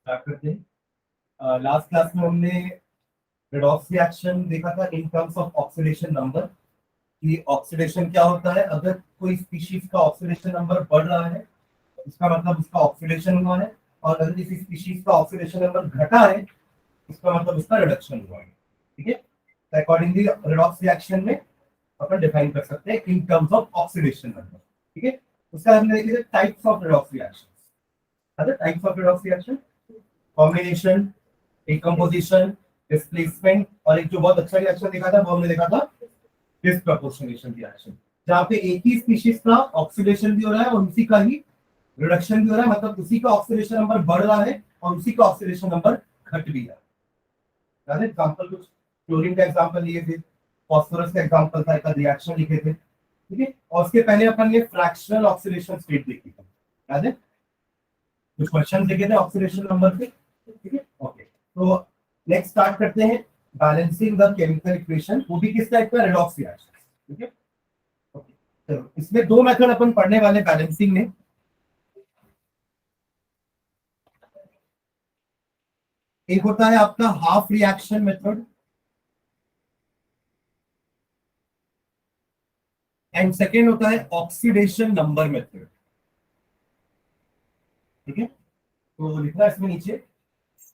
Start करते हैं। Last class में हमने रेडॉक्स रिएक्शन देखा था in terms of oxidation number, कि ऑक्सीडेशन क्या होता है। अगर कोई स्पीशीज का ऑक्सीडेशन नंबर बढ़ रहा है इसका मतलब उसका ऑक्सीडेशन हुआ है, और अगर किसी स्पीशीज का ऑक्सीडेशन नंबर घटा है इसका मतलब उसका रिडक्शन हुआ है। ठीक है, तो अकॉर्डिंगली रेडॉक्स रिएक्शन में अपन डिफाइन कर सकते हैं in terms of oxidation number. ठीक है, उसका हमने देखे टाइप्स ऑफ रेडॉक्स रिएक्शन। अगर types of redox reaction combination, decomposition, displacement, और एक जो बहुत अच्छा रिएक्शन देखा था वो हमने देखा था डिस्प्रपोर्शनेशन रिएक्शन, जहाँ पे एक ही स्पीशीज का ऑक्सीडेशन भी हो रहा है और उसी का ही रिडक्शन भी हो रहा है, मतलब उसी का ऑक्सीडेशन नंबर बढ़ रहा है और उसी का ऑक्सीडेशन नंबर घट भी रहा है। एग्जांपल कुछ क्लोरीन का एग्जांपल लिए थे, फास्फोरस का एग्जांपल था, एक रिएक्शन लिखे थे। ठीक है, और उसके पहले अपन ने फ्रैक्शनल ऑक्सीडेशन स्टेट देखी थी, याद है? कुछ क्वेश्चन देखे थे ऑक्सीडेशन नंबर पे। ठीक है, ओके, तो नेक्स्ट स्टार्ट करते हैं बैलेंसिंग द केमिकल इक्वेशन, वो भी किस टाइप का, रेडॉक्स रिएक्शन। ठीक है, ओके, चलो इसमें दो मेथड अपन पढ़ने वाले बैलेंसिंग में। एक होता है आपका half reaction method and second होता है ऑक्सीडेशन नंबर मेथड। ठीक है, तो लिखना इसमें नीचे।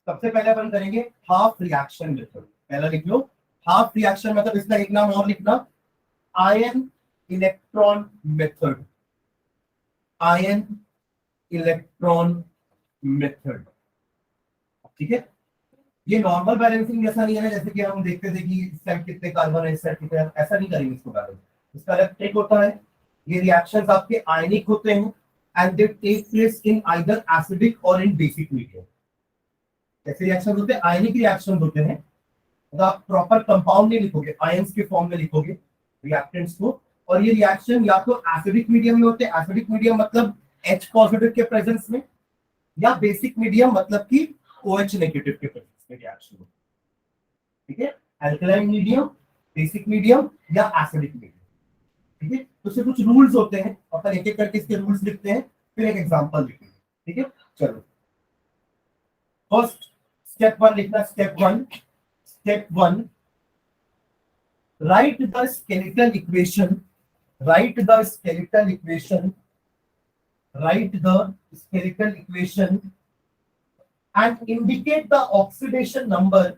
सबसे पहले अपन करेंगे हाफ रिएक्शन मेथड। पहला लिख लो हाफ रिएक्शन मेथड, इसका एक नाम और लिखना ion electron method. Ion electron method. ठीक है, ये नॉर्मल बैलेंसिंग जैसा नहीं है, जैसे कि हम देखते थे कि इस साइड कितने कार्बन है इस साइड कितने, ऐसा नहीं करेंगे इसको बैलेंस। इसका अलग ट्रिक होता है। ये रिएक्शंस आपके आयनिक होते हैं and they take place in either acidic और इन बेसिक मीडियम। ऐसे रिएक्शन होते हैं, आयनिक रिएक्शन होते हैं, तो आप प्रॉपर कंपाउंड नहीं लिखोगे, आयंस के फॉर्म में लिखोगे रिएक्टेंट्स को। और ये रिएक्शन या तो एसिडिक मीडियम में होते हैं, एसिडिक मीडियम मतलब H पॉजिटिव के प्रेजेंस में, या बेसिक मीडियम मतलब कि OH नेगेटिव के प्रेजेंस में रिएक्शन होती है। ठीक है, अल्कलाइन मीडियम, बेसिक मीडियम या एसिडिक मीडियम। ठीक है, तो इसके कुछ रूल्स होते हैं, अपन एक एक करके इसके रूल्स लिखते हैं, फिर एक एग्जांपल लिखेंगे। ठीक है, चलो फर्स्ट स्टेप वन लिखना। Step one write the skeletal equation, write the skeletal equation, write the skeletal equation and indicate the oxidation number.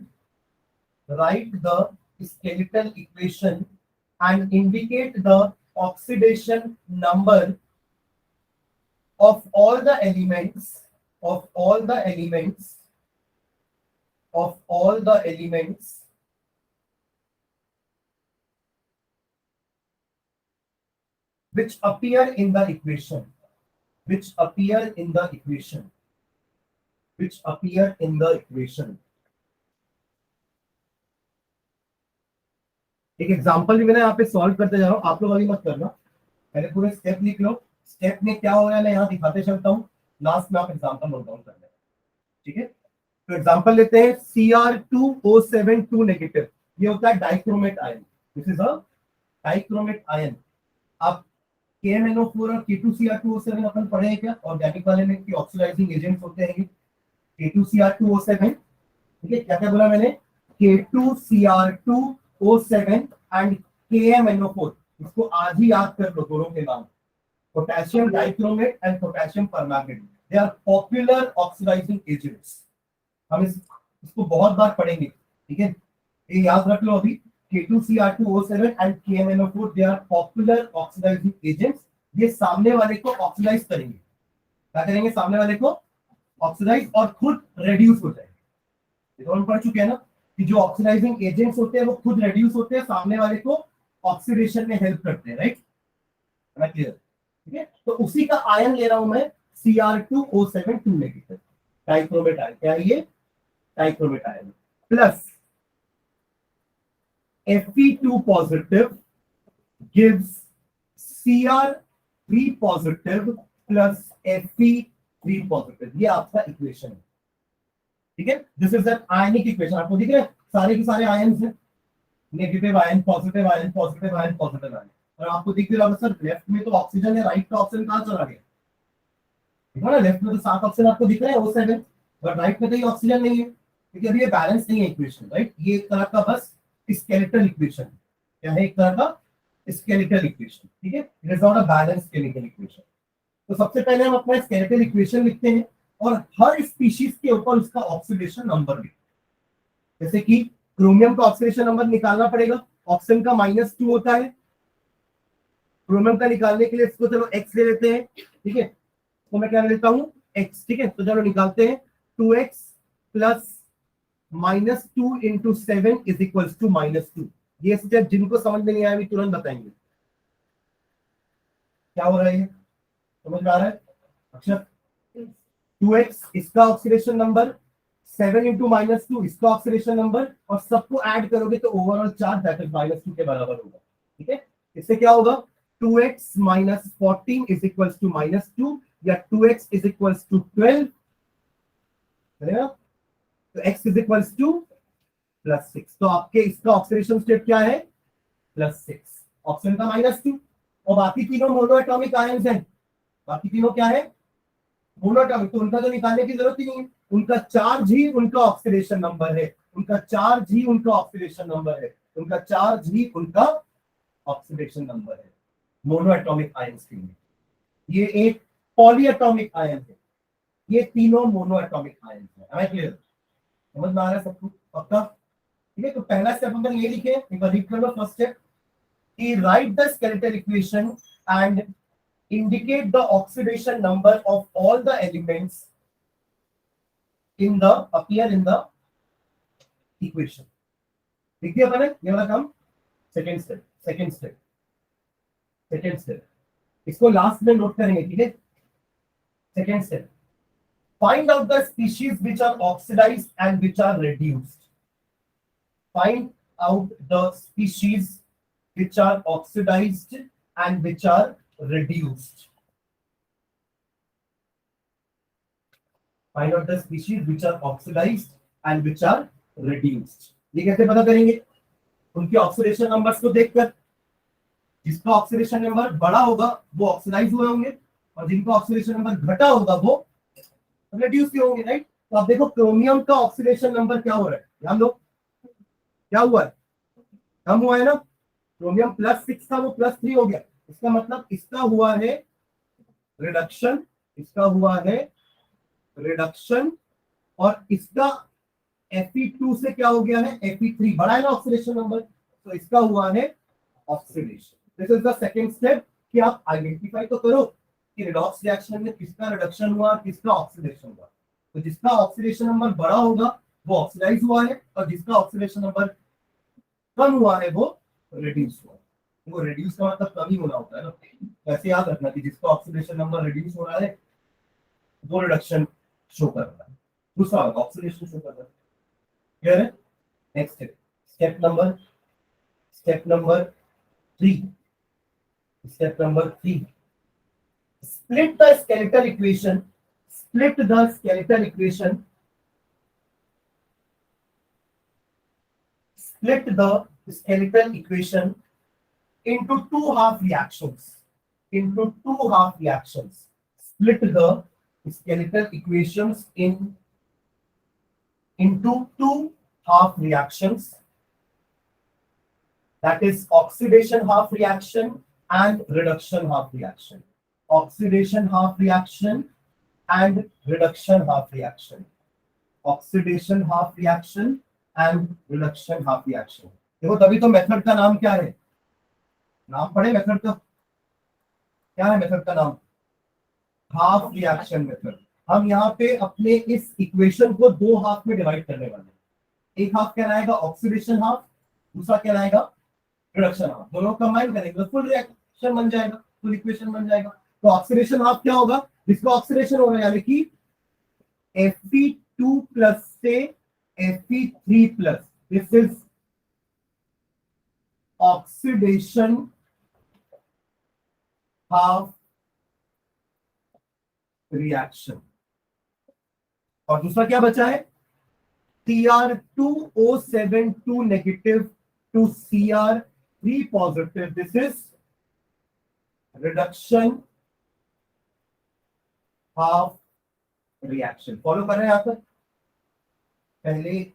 Write the skeletal equation and indicate the oxidation number of all the elements, of all the elements, of all the elements which appear in the equation, which appear in the equation, which appear in the equation. एक example भी मैंने यहाँ पे solve करते जा रहा हूँ, आप लोग अभी मत करना, पहले पूरे स्टेप लिख लो। स्टेप में क्या हो रहा है मैं यहाँ दिखाते चलता हूँ, लास्ट में आप एग्जांपल नोट डाउन कर लेना। ठीक है, तो एग्जांपल लेते हैं Cr2O7 नेगेटिव, ये होता है dichromate ion. This is a dichromate ion. आप KMnO4 और K2Cr2O7 अपन पढ़े हैं क्या ऑर्गेनिक वाले में, कि ऑक्सीडाइजिंग एजेंट्स होते हैं K2Cr2O7। ठीक है, क्या क्या बोला मैंने, K2Cr2O7 एंड KMnO4, इसको आज ही याद कर लो दोनों के नाम, potassium dichromate and potassium permanganate. They are popular oxidizing agents. हम इसको बहुत बार पढ़ेंगे। ठीक है, ये याद रख लो अभी, K2Cr2O7 and KMnO4 they are popular oxidizing agents। ये सामने वाले को ऑक्सीडाइज करेंगे, क्या करेंगे, सामने वाले को ऑक्सीडाइज और खुद रेड्यूस हो जाएंगे। ये तो हम पढ़ चुके हैं ना कि जो ऑक्सीडाइजिंग एजेंट्स होते हैं वो खुद रेड्यूस होते हैं, सामने वाले को ऑक्सीडेशन में हेल्प करते हैं। Right, clear? ठीक है, तो उसी का आयन ले रहा हूं मैं Cr2O7 नेगेटिव डाइक्रोमेट आयन। क्या है ये, dichromate ion plus Fe2 positive gives Cr3 positive plus Fe3 positive। ये आपका इक्वेशन है। ठीक है, this is an ionic equation. आपको दिख रहा है सारे के सारे आयन्स हैं, negative ion, positive ion, positive ion, positive ion. और आपको दिख रहा है सर लेफ्ट में तो ऑक्सीजन है, राइट का ऑप्शन कहां चला गया, देखो ना लेफ्ट में तो 7 ऑप्शन आपको दिख रहा है O7। बट राइट में तो ये ऑक्सीजन नहीं है क्योंकि अभी ये बैलेंस नहीं है इक्वेशन, राइट? ये एक तरह का बस स्केलेटल इक्वेशन है। क्या है? एक तरह का स्केलेटल इक्वेशन, ठीक है? It is not a balance chemical equation. तो सबसे पहले हम अपना स्केलेटल इक्वेशन लिखते हैं और हर स्पीशीज के ऊपर उसका ऑक्सीडेशन नंबर लिखते हैं। जैसे कि क्रोमियम का ऑक्सीडेशन नंबर निकालना पड़ेगा, ऑक्सीजन का -2 होता है। क्रोमियम का निकालने के लिए इसको चलो x ले लेते हैं, ठीक है? तो मैं क्या लेता हूं? x, ठीक है? तो चलो निकालते हैं। 2x plus -2 into 7 is equal to -2। ये स्टेप जिनको समझ में नहीं आया अभी तुरंत बताएंगे क्या हो रहा है। समझ में आ रहा है अक्षर? 2x इसका ऑक्सीडेशन नंबर, 7 इंटू -2 इसका ऑक्सीडेशन नंबर, और सबको ऐड करोगे तो ओवरऑल चार्ज दैट इज -2 के बराबर होगा, ठीक है? इससे क्या होगा? 2x minus 14 is equals to -2 या 2x is equals to 12, चलेगा? तो x is equals to +6। तो आपके इसका ऑक्सीडेशन स्टेट क्या है? +6। ऑक्सीजन का -2 और बाकी तीनों मोनोएटॉमिक आयंस हैं। बाकी तीनों क्या है? मोनोएटॉमिक। तो उनका तो निकालने की जरूरत ही नहीं है, उनका चार्ज ही उनका ऑक्सीडेशन नंबर है, उनका चार्ज ही उनका ऑक्सीडेशन नंबर है, उनका चार्ज ही उनका ऑक्सीडेशन नंबर है मोनोएटॉमिक आयंस के लिए। ये एक पॉलीएटॉमिक आयन है, ये तीनों मोनोएटॉमिक आयन है। Am I clear? समझ में आ रहा है सबको? पक्का? ठीक है? तो पहला स्टेप हम ये लिखे, एक बार रीड कर लो। फर्स्ट स्टेप कि right the skeletal equation and indicate the oxidation number of all the elements in the appear in the equation। लिख दिया मैंने ये वाला काम। सेकेंड स्टेप इसको लास्ट में नोट करेंगे, ठीक है? Second step, find out the species which are oxidized and which are reduced। Find out the species which are oxidized and which are reduced। Find out the species which are oxidized and which are reduced। ये कैसे पता करेंगे? उनके oxidation numbers को देखकर। जिसका oxidation number बड़ा होगा वो ऑक्सीडाइज हुए होंगे और जिनका ऑक्सीडेशन नंबर घटा होगा वो रिड्यूस होंगे, राइट? तो आप देखो क्रोमियम का ऑक्सीडेशन नंबर क्या हो रहा है, ध्यान दो। क्या हुआ है? कम हुआ है ना? क्रोमियम +6 था वो +3 हो गया। इसका मतलब इसका हुआ है रिडक्शन, इसका हुआ है रिडक्शन, और इसका Fe2 से क्या हो गया है? Fe3 बढ़ा है ना ऑक्सीडेशन नंबर, तो इसका हुआ है oxidation. This is the second step कि आप आइडेंटिफाई तो करो कि रिडॉक्स रिएक्शन में किसका रिडक्शन हुआ, किसका ऑक्सीडेशन हुआ। तो जिसका ऑक्सीडेशन नंबर बड़ा होगा वो ऑक्सीडाइज हुआ है और जिसका ऑक्सीडेशन नंबर कम हुआ है वो रिड्यूस हुआ है। वो रिड्यूस का मतलब कम ही होना होता है ना। ऐसे याद रखना कि जिसका ऑक्सीडेशन नंबर रिड्यूस हो रहा है वो रिडक्शन शो कर रहा है, दूसरा ऑक्सीडेशन शो कर रहा है। क्लियर है? Next step number 3। Step number 3, split the skeletal equation into two half reactions, split the skeletal equations into two half reactions, that is oxidation half reaction and reduction half reaction। Oxidation half reaction and reduction half reaction। Oxidation half reaction and reduction half reaction। देखो तभी तो method का नाम क्या है? नाम पढ़े method का? क्या है मेथड का नाम? Half reaction method. हम यहाँ पे अपने इस इक्वेशन को दो हाफ में डिवाइड करने वाले हैं। एक हाफ कहलाएगा ऑक्सीडेशन हाफ, दूसरा कहलाएगा रिडक्शन हाफ। दोनों कंबाइन करेंगे तो फुल रिएक्शन बन जाएगा, फुल इक्वेशन बन जाएगा। तो ऑक्सीडेशन हाफ क्या होगा? जिसका ऑक्सीडेशन हो रहा है यानी कि Fe2 प्लस से Fe3 plus, this is oxidation half reaction. और दूसरा क्या बचा है? Cr2O72 negative two Cr3 positive, this is reduction half reaction. Follow कर रहे हैं यहां पर? पहले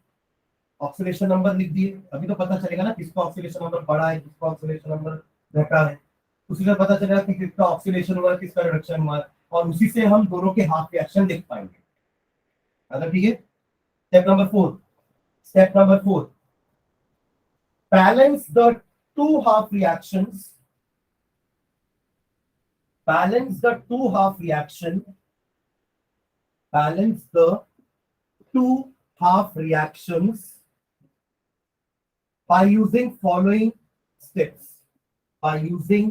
ऑक्सीडेशन नंबर लिख दिए, अभी तो पता चलेगा ना किसका ऑक्सीडेशन नंबर बढ़ा है, किसका ऑक्सीडेशन नंबर घटा है, उसी से पता चलेगा कि किसका ऑक्सीडेशन हुआ, किसका रिडक्शन हुआ, और उसी से हम दोनों के हाफ रिएक्शन लिख पाएंगे। अगर ठीक है, step number 4, balance the two half reactions, balance the two half reaction, balance the two half reactions by using following steps, by using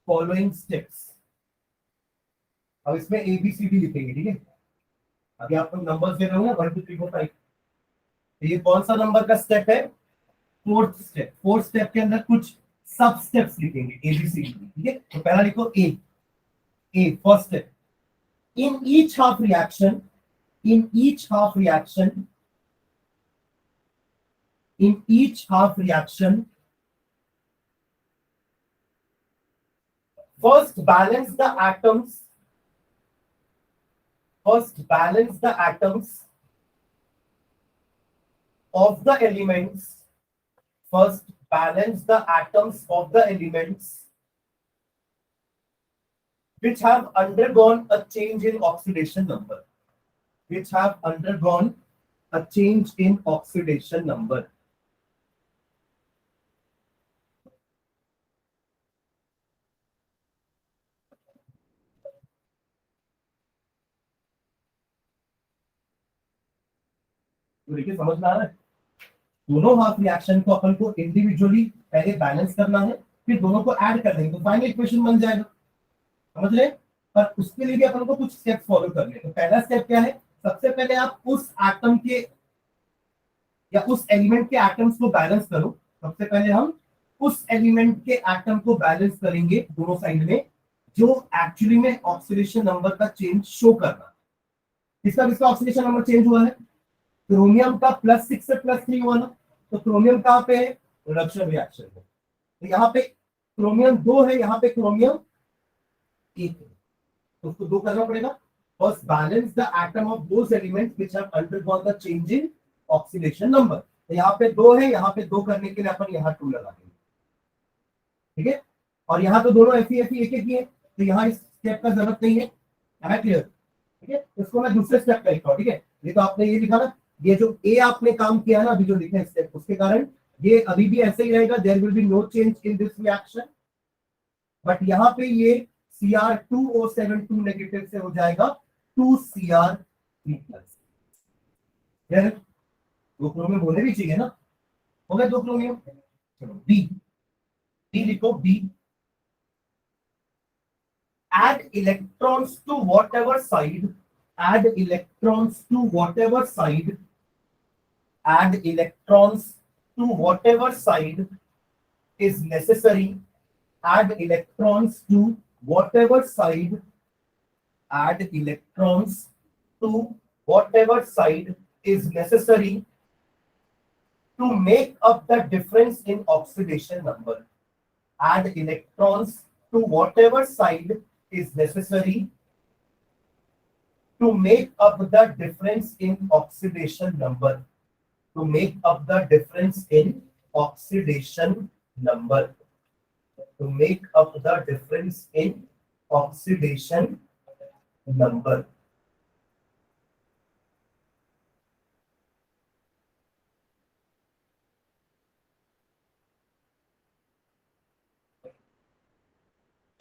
following steps। अब इसमें ABCD लिखेंगे, ठीक है। अभी आपको नंबर्स दे रहा हूं ना, 1 2 3 4 5, ये कौन सा नंबर का स्टेप है? Fourth step. फोर्थ स्टेप के अंदर कुछ सब स्टेप्स लिखेंगे ABCD, ठीक है। तो पहला लिखो A first step, in each half reaction, in each half reaction, in each half reaction, first balance the atoms, first balance the atoms of the elements, first balance the atoms of the elements which have undergone a change in oxidation number, which have undergone a change in oxidation number। तो देखिए समझ में आ रहा है, दोनों half reaction को अपन को individually पहले बैलेंस करना है, फिर दोनों को ऐड कर देंगे तो फाइनल इक्वेशन बन जाएगा, समझ रहे। पर उसके लिए भी अपन को कुछ स्टेप फॉलो करने। तो पहला स्टेप क्या है? सबसे पहले आप उस एटम के या उस एलिमेंट के एटम्स को बैलेंस करो। सबसे पहले हम उस एलिमेंट के एटम को बैलेंस करेंगे दोनों साइड में, जो एक्चुअली में ऑक्सीडेशन नंबर का चेंज शो कर रहा है। किसका ऑक्सीडेशन नंबर चेंज हुआ है? क्रोमियम का +6 से +3 हुआ ना, तो क्रोमियम कहां पे है? रिडक्शन रिएक्शन में। तो यहाँ पे क्रोमियम 2 है, यहाँ पे क्रोमियम 1 है, तो उसको 2 करना पड़ेगा। First balance the atom of those elements which have undergone the change in oxidation number. तो यहाँ पे 2 है, यहाँ पे 2 करने के लिए अपन यहाँ 2 लगा देंगे, ठीक है। और यहाँ तो दोनों Fe एक एक ही है, तो यहाँ इस स्टेप का जरूरत नहीं है। क्लियर? ठीक है, इसको मैं दूसरे स्टेप पे लिखता हूँ, ठीक है। ये तो आपने ये लिखा ना, ये जो ए आपने काम किया ना अभी जो लिखे स्टेप, उसके कारण ये अभी भी ऐसे ही रहेगा, there will be no change in this reaction. But यहाँ पे ये Cr2O72 नेगेटिव से हो जाएगा 2Cr3+। दो क्रोमियम होने भी चाहिए ना, हो गए 2 क्रोमियम। चलो बी लिखो, B add electrons to whatever side, add electrons to whatever side, add electrons to whatever side is necessary, add electrons to whatever side, add electrons to whatever side is necessary to make up the difference in oxidation number, add electrons to whatever side is necessary to make up the difference in oxidation number, to make up the difference in oxidation number, to make up the difference in oxidation number।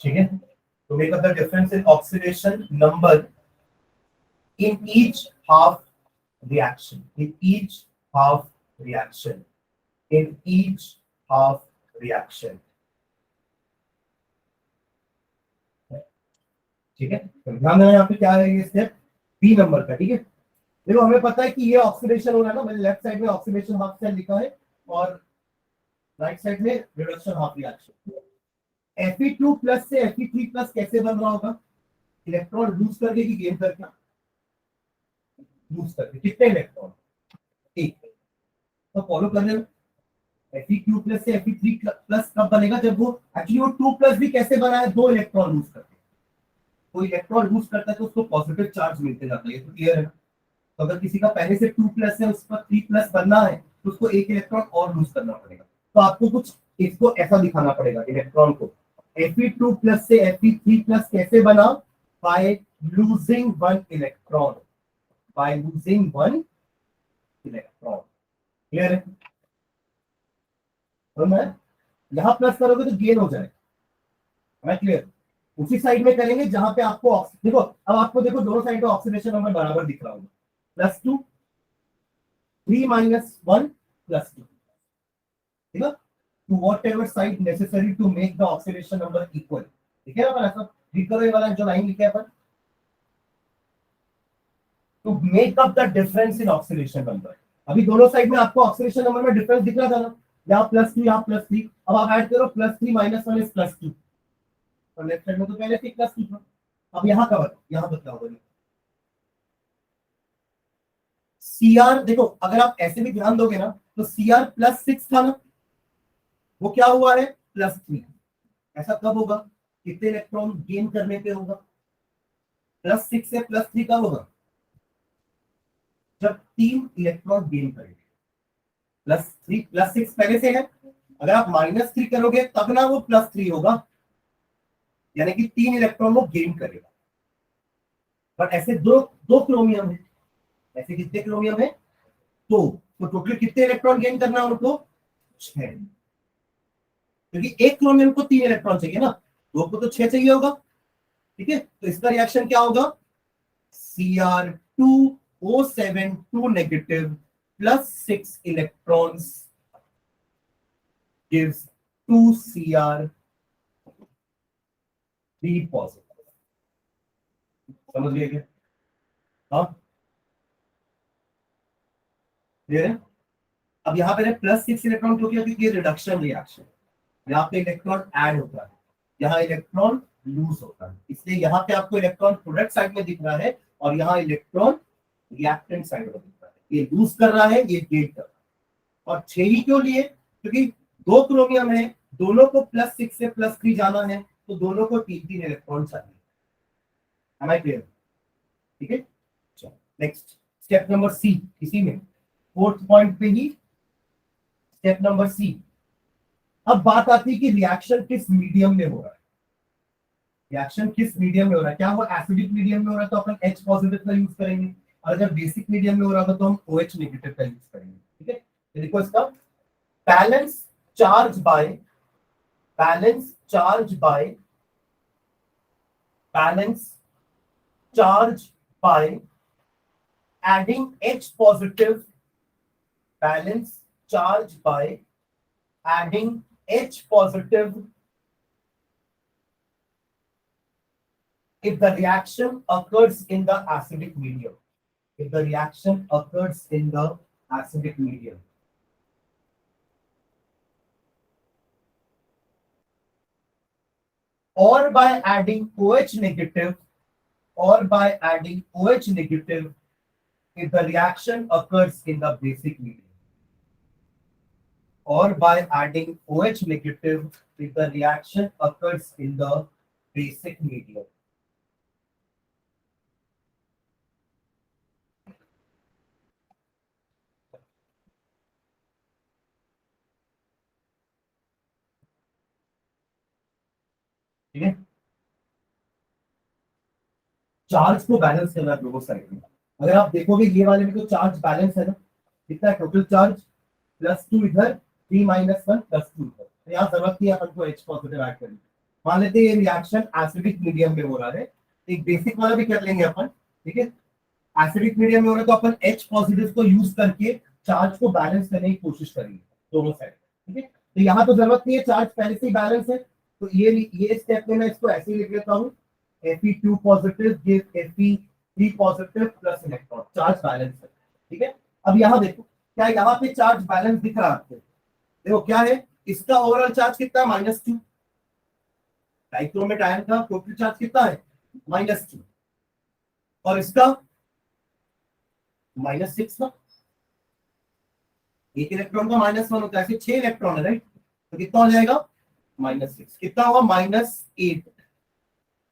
ठीक है, to make up the difference in oxidation number in each half reaction, in each half reaction, in each half reaction। ठीक है, तो ध्यान देना यहाँ पे क्या है, ये स्टेप बी नंबर का, ठीक है। देखो हमें पता है कि ये ऑक्सीडेशन हो रहा है ना, मैंने लेफ्ट साइड में ऑक्सीडेशन हाफ सेल लिखा है और राइट साइड में रिडक्शन हाफ रिएक्शन। Fe2+ से Fe3+ कैसे बन रहा होगा? इलेक्ट्रॉन लूज करके कि गेन करके? लूज करके। कितने इलेक्ट्रॉन? एक। तो फॉलो कर रहे हो, Fe2+ से Fe3+ कब बनेगा? जब वो एक्चुअली वो 2+ भी कैसे बना है? 2 इलेक्ट्रॉन लूज करके। कोई इलेक्ट्रॉन लूज करता है तो उसको पॉजिटिव चार्ज मिलते जाता है, ये तो क्लियर है। तो अगर किसी का पहले से 2+ है, उस पर 3+ बनना है तो उसको एक इलेक्ट्रॉन और लूज करना पड़ेगा। तो आपको कुछ इसको ऐसा दिखाना पड़ेगा इलेक्ट्रॉन को, Fe2+ से Fe3+ कैसे बना, by losing one electron, by losing one electron. Clear है? तो मैं यहां प्लस करोगे तो गेन हो जाएगा। क्लियर? उसी साइड में करेंगे जहां पे आपको देखो, अब आपको देखो दोनों साइड का ऑक्सीडेशन नंबर बराबर दिख रहा होगा, +2, 3 - 1 +2, ठीक है, to whatever side necessary to make the oxidation number equal। ठीक है ना? अपन ऐसा लिख करो, ये वाला जो लाइन लिखा है अपन, to make up the difference in oxidation number। अभी दोनों साइड में आपको ऑक्सीडेशन नंबर में डिफरेंस दिख रहा था ना, यहाँ +2 यहाँ +3, अब आप ऐड करो, +3 - 1 इज +2, और लेफ्ट साइड में तो पहले से +2 था। अब यहाँ का यहाँ बदलाव होगा। CR देखो, अगर आप ऐसे भी ध्यान दोगे ना तो CR +6 था ना, वो क्या हुआ है +3। ऐसा कब होगा, कितने इलेक्ट्रॉन गेन करने पे होगा, +6 से +3 कब होगा, जब 3 इलेक्ट्रॉन गेन करेंगे। +3 +6 पहले से है, अगर आप -3 करोगे तब ना वो +3 होगा, यानी कि 3 इलेक्ट्रॉन वो गेन करेगा। बट ऐसे दो दो क्रोमियम है, ऐसे कितने क्रोमियम है, तो टोटल कितने इलेक्ट्रॉन गेन करना है उनको, 6, क्योंकि एक क्रोमियम को 3 इलेक्ट्रॉन चाहिए ना, दो को तो 6 चाहिए होगा। ठीक है, तो इसका रिएक्शन क्या होगा, Cr2O7 2 negative +6 electrons gives 2Cr3 positive. समझ गए क्या? हाँ, क्लियर है? अब यहाँ पे +6 इलेक्ट्रॉन क्यों किया, क्योंकि रिडक्शन रिएक्शन, यहाँ पे इलेक्ट्रॉन ऐड होता है, यहाँ इलेक्ट्रॉन लूज होता है, इसलिए यहाँ पे आपको इलेक्ट्रॉन प्रोडक्ट साइड में दिख रहा है और यहाँ इलेक्ट्रॉन रिएक्टेंट साइड में दिख रहा है। ये लूज कर रहा है, ये गेन कर रहा है। और 6 ही क्यों लिए, क्योंकि दो क्रोमियम है, दोनों को +6 से +3 जाना है, तो दोनों को 3 इलेक्ट्रॉन चाहिए। Am I clear? ठीक है, नेक्स्ट स्टेप नंबर सी, इसी में 4th पॉइंट पे ही स्टेप नंबर सी। अब बात आती है कि रिएक्शन किस मीडियम में हो रहा है, रिएक्शन किस मीडियम में हो रहा है। क्या वो एसिडिक मीडियम में हो रहा है तो अपन H पॉजिटिव का यूज करेंगे, और अगर बेसिक मीडियम में हो रहा था तो हम OH नेगेटिव का यूज करेंगे। ठीक है, देखो इसका balance charge by balance charge by balance charge by adding H positive, balance charge by adding H positive if the reaction occurs in the acidic medium, if the reaction occurs in the acidic medium, or by adding OH negative, or by adding OH negative if the reaction occurs in the basic medium, or by adding OH negative if the reaction occurs in the basic medium। ठीक है, charge को balance करना है दोनों side में। अगर आप देखोगे ये वाले में तो चार्ज बैलेंस है ना, कितना है टोटल चार्ज, +2 इधर, 3 - 1 +2 इधर, तो यहाँ जरूरत नहीं है अपन को H पॉजिटिव ऐड करने। मान लेते हैं ये रिएक्शन एसिडिक मीडियम में हो रहा है, एक बेसिक वाला भी कर लेंगे अपन। ठीक है, एसिडिक मीडियम में हो रहा है तो अपन H पॉजिटिव को यूज करके चार्ज को बैलेंस करने की कोशिश करेंगे दोनों साइड। ठीक है, तो यहाँ तो जरूरत नहीं है, चार्ज पहले से ही बैलेंस है, तो ये स्टेप में मैं इसको ऐसे ही लिख लेता हूँ, Fe2 positive give Fe3 positive plus electron, charge balance है। ठीक है, अब यहाँ देखो, क्या यहाँ पे चार्ज बैलेंस दिख रहा है आपको, देखो क्या है, इसका ओवरऑल चार्ज कितना है, -2, डाइक्रोमेट आयन का टोटल चार्ज कितना है, -2, और इसका -6 ना, एक इलेक्ट्रॉन का -1 होता है, ऐसे 6 इलेक्ट्रॉन है राइट, तो कितना हो जाएगा, -6, कितना होगा, -8।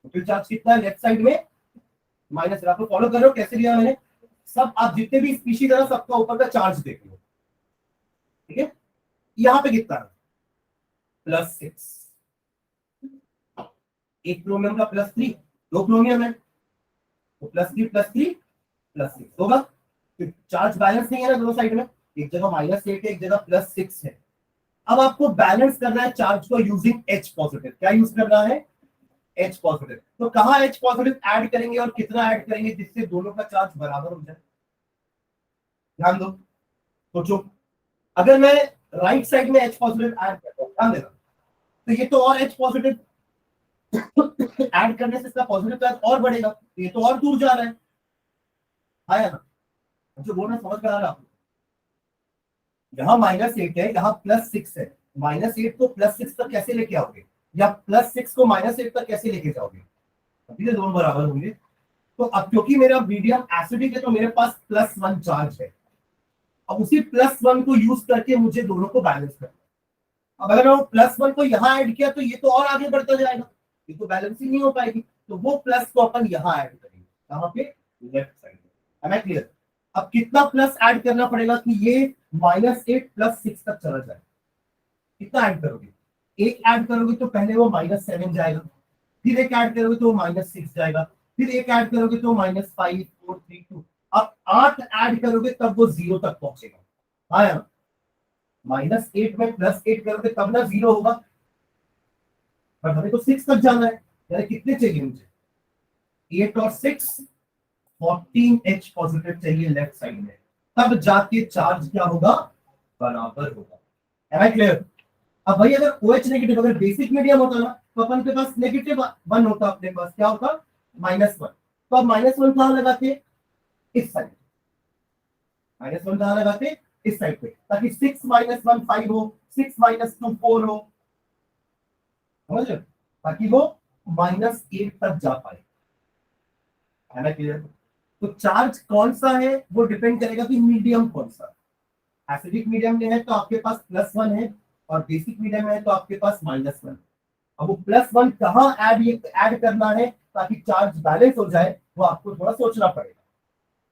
टोटल चार्ज कितना है लेफ्ट साइड में, माइनस, आप फॉलो कर रहे हो कैसे लिया मैंने, सब आप जितने भी स्पीशीज है ना सबका ऊपर का चार्ज देख लो, ठीक है। यहां पे कितना है +6, एक क्रोमियम का +3, दो क्रोमियम है तो +3 +3 +6 होगा। चार्ज बैलेंस नहीं है ना दोनों साइड में, एक जगह -8 है एक जगह +6 है। अब आपको बैलेंस करना है चार्ज को यूजिंग H पॉजिटिव। क्या यूज करना है H पॉजिटिव। तो कहां H पॉजिटिव ऐड करेंगे और कितना ऐड करेंगे जिससे दोनों का चार्ज बराबर हो जाए, ध्यान दो सोचो। अगर मैं राइट साइड में H पॉजिटिव ऐड करता हूं, ध्यान देना, तो ये तो और H पॉजिटिव ऐड करने से इसका पॉजिटिव चार्ज और बढ़ेगा, तो ये तो और दूर जा रहा है। आया ना जो बोलना समझ में आ रहा है आपको। यहाँ -8 है, यहाँ +6 है। -8 को +6 तक कैसे लेके आओगे, या +6 को -8 तक कैसे लेके जाओगे, अभी तो दोनों बराबर होंगे। तो अब क्योंकि मेरा मीडियम एसिडिक है तो मेरे पास +1 चार्ज है। अब उसी +1 को यूज करके मुझे दोनों को बैलेंस करना है। अब अगर मैं +1 को यहाँ ऐड किया तो ये तो और आगे बढ़ता जाएगा, ये तो बैलेंसिंग नहीं हो पाएगी। तो वो प्लस को अपन यहाँ ऐड करेंगे, कहाँ पे, लेफ्ट साइड में। Am I clear. अब कितना प्लस ऐड करना पड़ेगा कि ये -8 +6 तक चला जाए। कितना ऐड करोगे, एक ऐड करोगे तो पहले वो -7 जाएगा, फिर एक ऐड करोगे तो -6 जाएगा, फिर एक ऐड करोगे तो -5 4 3 2। अब 8 ऐड करोगे तब वो 0 तक पहुंचेगा। आया, -8 में +8 करोगे तब ना 0 होगा, पर हमें तो 6 तक जाना है। यानी कितने चाहिए मुझे, 8 और 6 14 H पॉजिटिव चाहिए लेफ्ट साइड में, तब जाके चार्ज क्या होगा, बराबर होगा। Am I clear. अब भाई अगर OH नेगेटिव, अगर बेसिक मीडियम होता ना तो अपन के पास -1 होता, अपने पास क्या होता -1। तो अब -1 कहां लगाते, इस साइड, -1 कहां लगाते, इस साइड पे, ताकि 6 - 1 5 हो, 6 - 2 4 हो, समझ रहे हो? ताकि वो -8 तक जा पाए। है ना क्लियर। तो चार्ज कौन सा है वो डिपेंड करेगा कि मीडियम कौन सा। एसिडिक मीडियम में है तो आपके पास +1 है, और बेसिक मीडियम में है तो आपके पास -1। अब वो +1 कहाँ ऐड करना है ताकि चार्ज बैलेंस हो जाए, वो आपको थोड़ा सोचना पड़ेगा।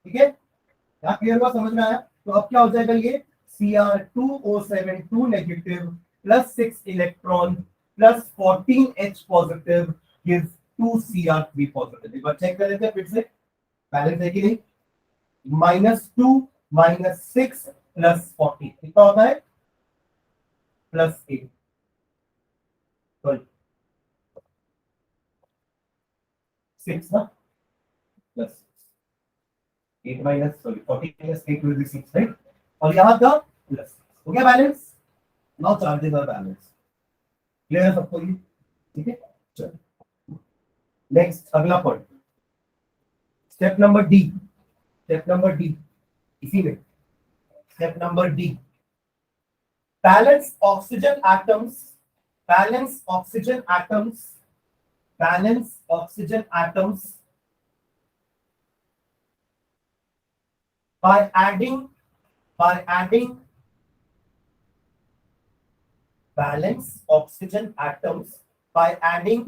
ठीक है, क्या क्लियर हुआ, समझ में आया। तो अब क्या हो जाएगा, ये Cr2O7 2 negative +6 electron +14 H positive gives 2 Cr3 positive. एक बार चेक कर लेते हैं फिर से, बैलेंस है कि नहीं। -2 -6 +14 कितना होता है, +8, सॉरी 6 ना, +8 minus sorry 14 - 8 will be 6, right. और यहाँ का प्लस हो गया balance. Now charges are balance. Clear है सबको ये, ठीक है। चलो नेक्स्ट अगला point, step number D. Step number D, इसी में step number D, balance oxygen atoms, balance oxygen atoms, balance oxygen atoms by adding balance oxygen atoms by adding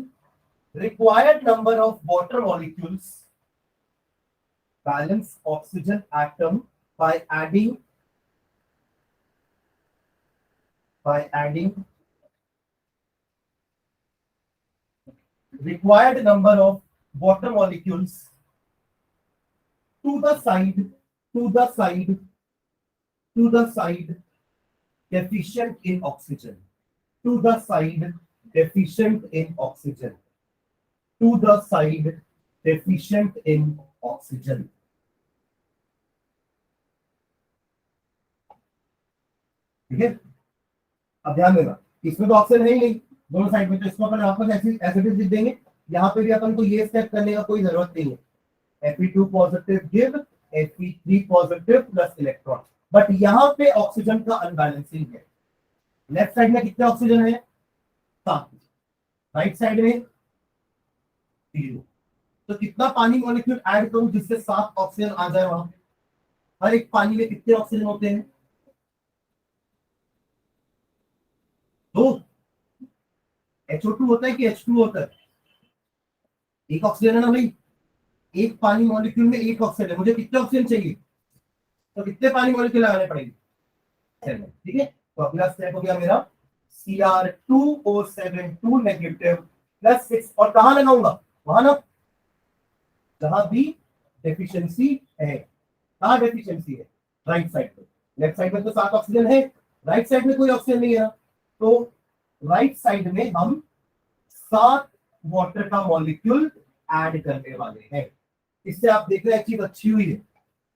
required number of water molecules, balance oxygen atom by adding required number of water molecules to the side deficient in oxygen, to the side deficient in oxygen, to the side deficient in oxygen। ठीक है, अब ध्यान देना, इसमें तो oxygen है ही नहीं दोनों साइड में, तो इसको अपन वापस एसिड लिख देंगे। यहाँ पे भी अपन को ये स्टेप करने का कोई जरूरत नहीं है। Fe2 positive give Fe3 positive plus electron, but यहाँ पे ऑक्सीजन का अनबैलेंसिंग है। लेफ्ट साइड में कितने ऑक्सीजन है, 7, राइट साइड में 0। तो कितना पानी मॉलिक्यूल ऐड करूं जिससे 7 ऑक्सीजन आ जाए वहां पे। हर एक पानी में कितने ऑक्सीजन होते हैं, 2। HO2 होता है कि H2 होता है, एक ऑक्सीजन है ना भाई। एक पानी मॉलिक्यूल में एक ऑक्सीजन है, मुझे कितने ऑक्सीजन चाहिए, तो कितने पानी मॉलिक्यूल लगाने पड़ेंगे, 7। ठीक है, तो अगला स्टेप हो गया मेरा Cr2O7 नेगेटिव प्लस 6, और कहां लगाऊंगा, वहां ना जहां भी डेफिशिएंसी है। कहां डेफिशिएंसी है, राइट साइड पे। लेफ्ट साइड में तो 7 ऑक्सीजन है, राइट साइड में कोई ऑक्सीजन नहीं है, तो राइट साइड में हम 7 वाटर का मॉलिक्यूल ऐड करने वाले हैं। इससे आप देख रहे हैं चीज अच्छी हुई है,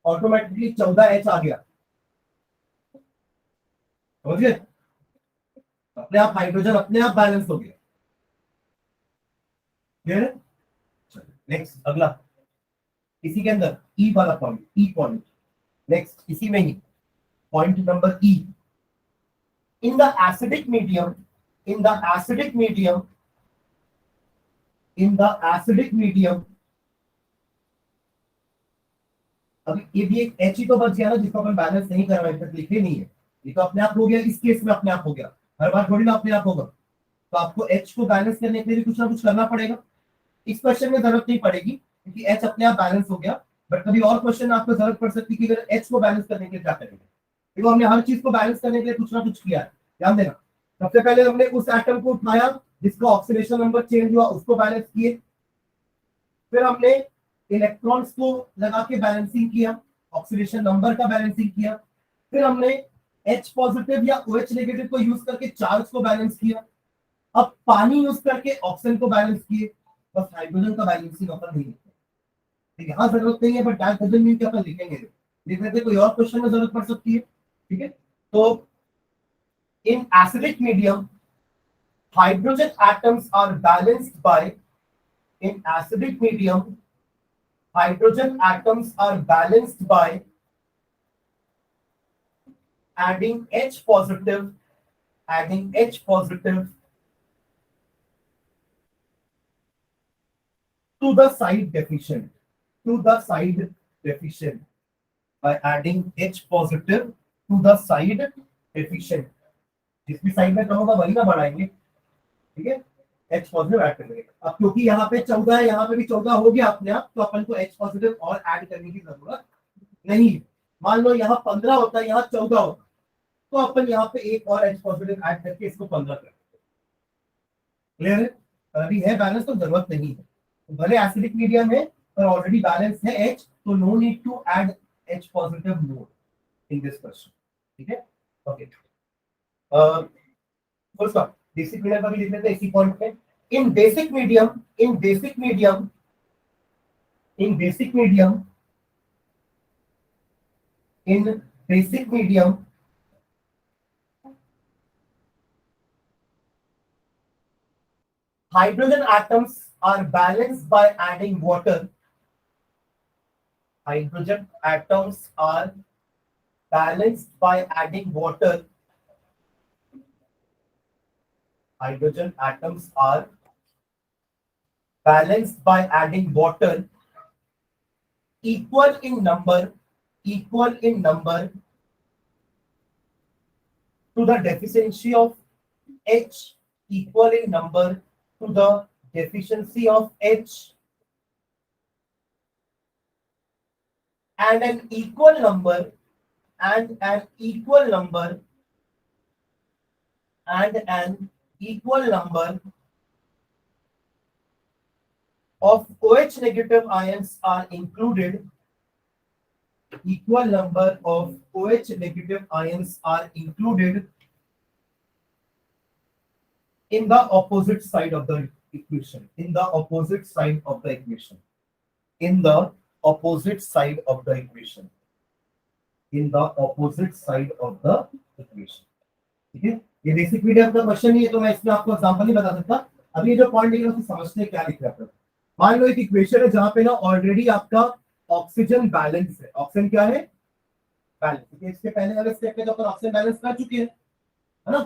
ऑटोमेटिकली 14H आ गया, समझिए, अपने आप हाइड्रोजन अपने आप बैलेंस हो गया। क्लियर है, नेक्स्ट अगला, इसी के अंदर ई वाला पॉइंट, ई पॉइंट, नेक्स्ट इसी में ही point number E, in the acidic medium, in the acidic medium, in the acidic medium, अभी ये भी एक एच ही तो बच गया ना, जिसको अपन बैलेंस नहीं कर रहे हैं, लिखे नहीं है, ये तो अपने आप हो गया, इस केस में अपने आप हो गया, हर बार थोड़ी ना अपने आप होगा, तो आपको एच को बैलेंस करने के लिए कुछ ना कुछ करना पड़ेगा। इस क्वेश्चन में जरूरत नहीं पड़ेगी क्योंकि एच अपने आप बैलेंस हो गया, बट कभी और क्वेश्चन में आपको जरूरत पड़ सकती है कि अगर एच को बैलेंस करने के लिए क्या करेंगे, देखो हमने हर चीज को बैलेंस करने के लिए कुछ ना कुछ किया है, ध्यान देना। सबसे पहले हमने उस एटम को उठाया जिसका ऑक्सीडेशन नंबर चेंज हुआ, उसको बैलेंस किए, फिर हमने इलेक्ट्रॉन्स को लगा के बैलेंसिंग किया, ऑक्सीडेशन नंबर का बैलेंसिंग किया, फिर हमने H पॉजिटिव या OH नेगेटिव को यूज करके चार्ज को बैलेंस किया, अब पानी यूज करके ऑक्सीजन को बैलेंस किए, बस हाइड्रोजन का बैलेंसिंग अपन नहीं लिखते, यहाँ जरूरत नहीं है, बट डायथोजन मीन के अपन लिखेंगे, लिखने से कोई और क्वेश्चन में जरूरत पड़ सकती है। ठीक है, तो in acidic medium hydrogen atoms are balanced by, in acidic medium hydrogen atoms are balanced by adding H positive, adding H positive to the side deficient, to the side deficient, by adding H positive to the side deficient, जिसकी side में कहोगा वही ना बढ़ाएंगे। ठीक है, H positive add करेंगे, अब क्योंकि यहाँ पे 14 है, यहाँ पे भी 14 हो गया अपने आप, तो अपन को H पॉजिटिव और ऐड करने की जरूरत नहीं है। मान लो यहाँ 15 होता है, यहाँ 14 होता, तो अपन यहाँ पे एक और H पॉजिटिव ऐड करके इसको 15 कर देते। क्लियर है, अभी है बैलेंस तो जरूरत नहीं है, तो भले एसिडिक मीडियम है पर ऑलरेडी बैलेंस है H, तो no need to add H positive more in this question. ठीक है, okay, first of basic medium का भी लिख लेते हैं इसी पॉइंट पे। In basic medium, in basic medium, in basic medium, in basic medium hydrogen atoms are balanced by adding water, hydrogen atoms are balanced by adding water, hydrogen atoms are balanced by adding water, equal in number, equal in number to the deficiency of H, equal in number to the deficiency of H, and an equal number, and an equal number, and an equal number of OH negative ions are included, equal number of OH negative ions are included in the opposite side of the equation, in the opposite side of the equation, in the opposite side of the equation, in the opposite side of the equation. ठीक है, ये basic medium का question ही है, तो मैं इसमें आपको example नहीं बता सकता। अभी ये जो पॉइंट लिखे उसे समझते क्या लिख रहा है। मान लो एक इक्वेशन है जहां पे ना ऑलरेडी आपका ऑक्सीजन बैलेंस है, ऑक्सीजन क्या है, बैलेंस, क्योंकि इसके पहले वाले स्टेप में तो अपन ऑक्सीजन बैलेंस कर चुके हैं, है ना,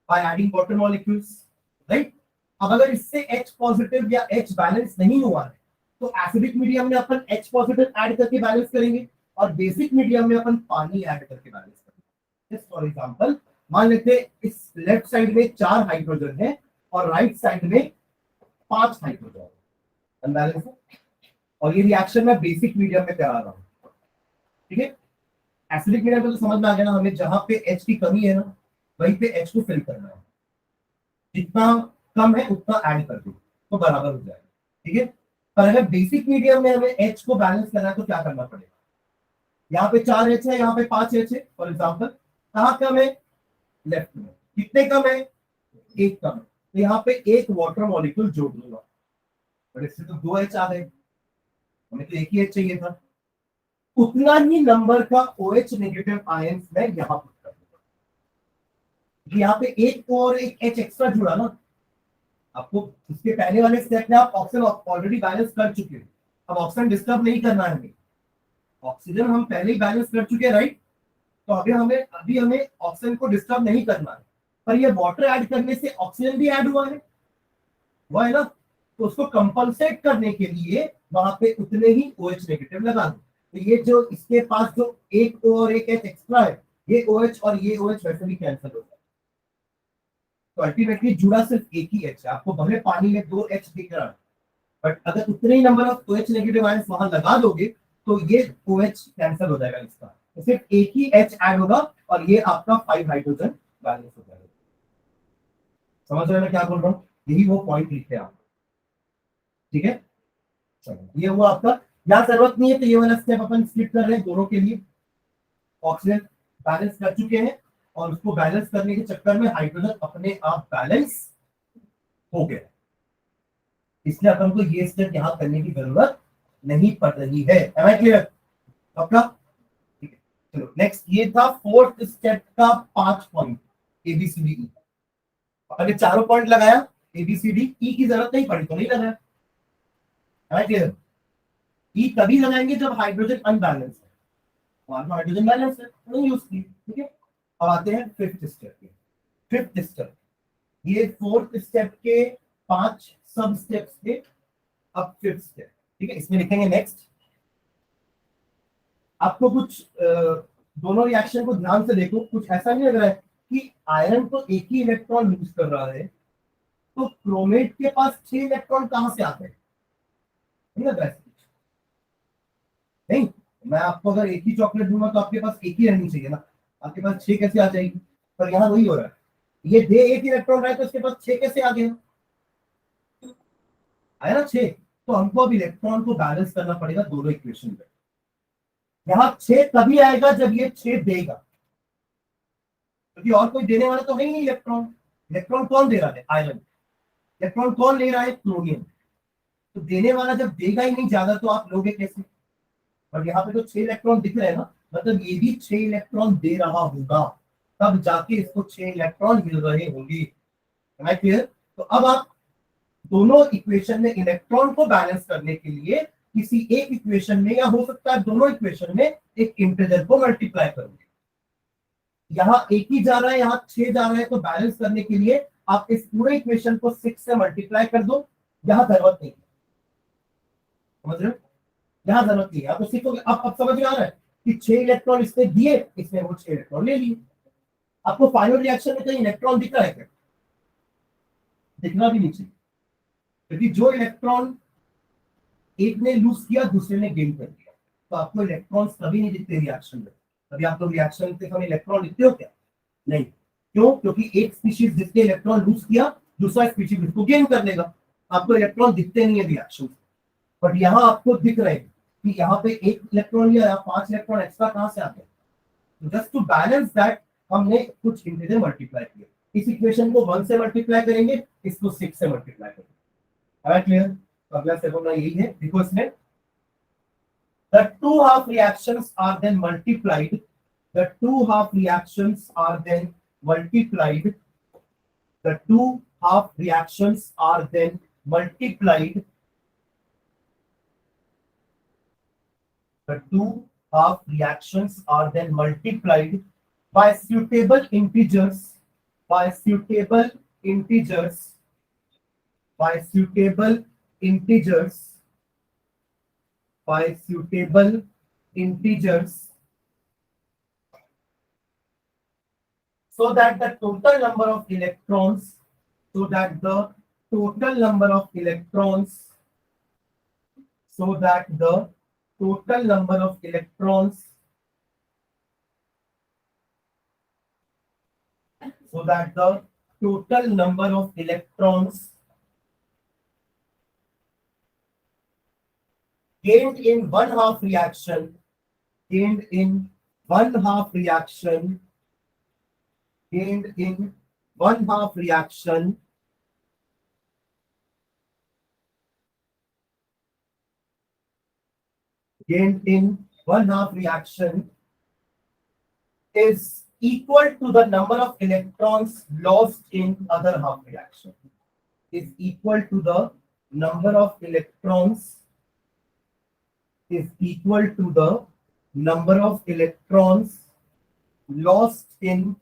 by adding water molecules, right. अब अगर इससे H पॉजिटिव या H बैलेंस नहीं हुआ है, तो एसिडिक मीडियम में अपन H पॉजिटिव ऐड करके बैलेंस करेंगे, और बेसिक मीडियम में अपन पानी ऐड करके बैलेंस करेंगे। जस्ट फॉर एग्जांपल, मान लेते इस लेफ्ट साइड में 4 हाइड्रोजन है और राइट साइड में 5 हाइड्रोजन, अनबैलेंस है। और ये रिएक्शन मैं बेसिक मीडियम में करा रहा हूँ, ठीक है। एसिडिक मीडियम में तो समझ में आ गया ना, हमें जहां पे H की कमी है ना वहीं पे H को फिल करना है, जितना कम है उतना ऐड कर दो तो बराबर हो जाएगा, ठीक है। पर अगर बेसिक मीडियम में हमें H को बैलेंस करना है तो क्या करना पड़ेगा, यहाँ पे 4H है, यहाँ पे 5H है फॉर एग्जाम्पल, कहाँ कम है, लेफ्ट में, कितने कम है, एक कम है, तो यहाँ पे एक वाटर मॉलिक्यूल जोड़ दूंगा, और इससे तो 2H आ गए, हमें तो एक ही H चाहिए था, उतना ही नंबर का OH नेगेटिव आयंस मैं यहाँ पुट कर दूंगा। यहाँ पे एक और एक H एक्स्ट्रा जुड़ा ना, आपको इसके पहले वाले स्टेप में आप ऑक्सीजन ऑलरेडी बैलेंस कर चुके हैं, अब ऑक्सीजन डिस्टर्ब नहीं करना है हमें, ऑक्सीजन हम पहले ही बैलेंस कर चुके हैं, राइट। तो अभी हमें ऑक्सीजन को डिस्टर्ब नहीं करना है, पर ये वाटर ऐड करने से ऑक्सीजन भी ऐड हुआ है ना, तो उसको कंपनसेट करने के लिए वहां पे उतने ही OH नेगेटिव लगा दो, तो ये जो इसके पास जो एक O और एक H एक्स्ट्रा है, ये OH और ये OH वैसे भी कैंसिल हो जाए, तो अल्टीमेटली जुड़ा सिर्फ एक ही H है, आपको भले पानी में 2H दिख रहा है, बट अगर उतने ही number of OH negative ions वहां लगा दोगे तो ये OH कैंसिल हो जाएगा, इसका तो सिर्फ एक ही H ऐड होगा और ये आपका 5 हाइड्रोजन बैलेंस हो जाएगा। समझ रहे हैं मैं क्या बोल रहा हूँ, यही वो पॉइंट लिखे आप, ठीक है। चलो ये हुआ आपका, यहाँ जरूरत नहीं है तो ये वाला स्टेप अपन स्किप कर रहे हैं दोनों के लिए, ऑक्सीजन बैलेंस कर चुके हैं और उसको बैलेंस करने के चक्कर में हाइड्रोजन अपने आप बैलेंस हो गया, इसलिए अपन को ये स्टेप यहाँ करने की जरूरत नहीं पड़ रही है, एम आई क्लियर आपका, ठीक है। चलो नेक्स्ट, ये था फोर्थ स्टेप का 5 पॉइंट ABCDE, अगर चारों पॉइंट लगाया ABCD, E की जरूरत नहीं पड़ी तो नहीं लगाया, क्लियर। ई तभी लगाएंगे जब हाइड्रोजन अनबैलेंस है, वहां तो हाइड्रोजन बैलेंस है नहीं यूज की, ठीक है। अब आते हैं फिफ्थ स्टेप पे, फिफ्थ स्टेप, ये फोर्थ स्टेप के 5 सब स्टेप्स थे, अब फिफ्थ स्टेप, ठीक है। इसमें लिखेंगे नेक्स्ट, आपको कुछ दोनों रिएक्शन को ध्यान से देखो, कुछ ऐसा नहीं लग रहा है कि आयरन तो एक ही इलेक्ट्रॉन लूज कर रहा है, तो क्रोमेट के पास 6 इलेक्ट्रॉन कहां से आते हैं, नहीं लग रहा है, नहीं। मैं आपको अगर एक ही चॉकलेट दूंगा तो आपके पास एक ही रहनी चाहिए ना, आपके पास 6 कैसे आ जाएगी, पर यहाँ वही हो रहा है, ये दे एक इलेक्ट्रॉन रहा है तो इसके पास 6 कैसे आ गया, आया ना 6, तो हमको अब इलेक्ट्रॉन को बैलेंस करना पड़ेगा दोनों इक्वेशन में, यहाँ 6 तभी आएगा जब ये 6 देगा, क्योंकि और कोई देने वाला तो है ही नहीं इलेक्ट्रॉन, इलेक्ट्रॉन कौन दे रहा है, आयरन, इलेक्ट्रॉन कौन ले रहा है, क्लोरीन, तो देने वाला जब देगा ही नहीं ज्यादा तो आप लोगे कैसे, और यहाँ पे तो 6 इलेक्ट्रॉन दिख रहे हैं ना, मतलब ये भी 6 इलेक्ट्रॉन दे रहा होगा, तब जाके इसको 6 इलेक्ट्रॉन मिल रहे होंगे, क्लियर। तो अब आप दोनों इक्वेशन में इलेक्ट्रॉन को बैलेंस करने के लिए किसी एक इक्वेशन में या हो सकता है दोनों इक्वेशन में एक इंटीजर को मल्टीप्लाई करोगे, यहाँ एक ही जा रहा है यहाँ 6 जा रहा है, तो बैलेंस करने के लिए आप इस पूरे इक्वेशन को 6 से मल्टीप्लाई कर दो, यहाँ जरूरत नहीं, समझ रहे हो, यहाँ जरूरत नहीं है, आप सीखोगे, अब समझ में आ रहा है कि 6 इलेक्ट्रॉन इसने दिए, इसने वो 6 इलेक्ट्रॉन ले लिए, आपको फाइनल रिएक्शन में कहीं इलेक्ट्रॉन दिख रहा है क्या, दिखना भी नहीं चाहिए, क्योंकि जो इलेक्ट्रॉन एक ने लूज किया दूसरे ने गेन कर दिया, तो आपको इलेक्ट्रॉन कभी नहीं दिखते रिएक्शन में, कभी आप लोग रिएक्शन के समय इलेक्ट्रॉन दिखते हो क्या, नहीं, क्यों, क्योंकि एक स्पीशीज जिसने इलेक्ट्रॉन लूज किया दूसरा स्पीशीज उसको गेन कर लेगा, आपको इलेक्ट्रॉन दिखते नहीं है रिएक्शन, बट यहाँ आपको दिख रहे हैं कि यहाँ पे एक इलेक्ट्रॉन या 5 इलेक्ट्रॉन एक्स्ट्रा कहां से आते हैं, तो जस्ट टू बैलेंस दैट हमने कुछ इंटीजर मल्टीप्लाई किया, इस इक्वेशन को 1 से मल्टीप्लाई करेंगे, इसको 6 से मल्टीप्लाई करेंगे, क्लियर। तो अगला स्टेप हमारा यही है, देखो इसमें the two half reactions are then multiplied, the two half reactions are then multiplied, the two half reactions are then multiplied, the two half reactions are then multiplied by suitable integers, by suitable integers, by suitable integers, by suitable integers, so that the total number of electrons, so that the total number of electrons, so that the total number of electrons gained in one half reaction gained in one half reaction gained in one half reaction gained in one half reaction is equal to the number of electrons lost in other half reaction is equal to the number of electrons is equal to the number of electrons lost in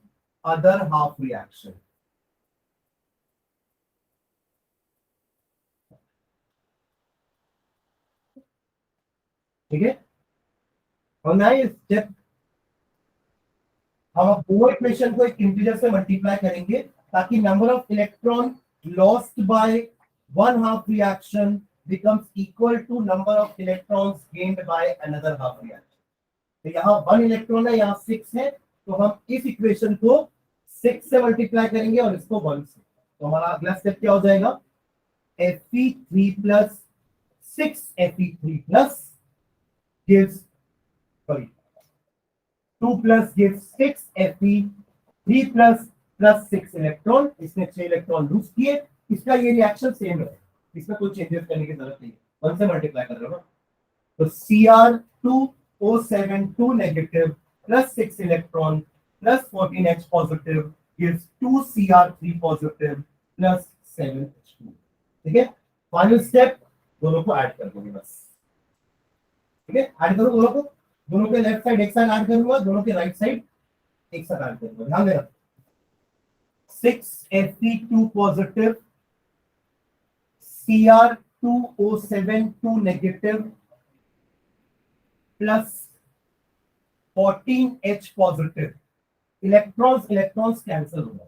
other half reaction. ठीक है और ना ये step हम दो equation को एक integer से मल्टीप्लाई करेंगे ताकि number of electron lost by one half reaction becomes equal to number of electrons gained by another half reaction. तो यहाँ 1 इलेक्ट्रॉन है, यहाँ 6 है, तो हम इस इक्वेशन को 6 से मल्टीप्लाई करेंगे और इसको 1 से. तो हमारा अगला स्टेप क्या हो जाएगा? Fe3 plus 6 Fe3 plus gives 2 plus gives 6 Fe 3 plus 6 electron. इसने 6 इलेक्ट्रॉन लूज किए. इसका ये रिएक्शन सेम है, इसमें कोई चेंजेस करने की जरूरत नहीं है, 1 से मल्टीप्लाई कर रहे हो ना. तो Cr2O7 2 negative plus 6 electron plus 14H positive gives 2 Cr3 positive plus 7H2. ठीक है, फाइनल स्टेप दोनों को ऐड कर दूंगी बस. ठीक है, ऐड करो दोनों को, दोनों के लेफ्ट साइड एक साथ ऐड करूंगा, दोनों के राइट साइड एक साथ ऐड करूंगा. ध्यान देना, 6 Fe2 positive Cr2O7 2 negative plus 14H positive. Electrons cancel हो गए,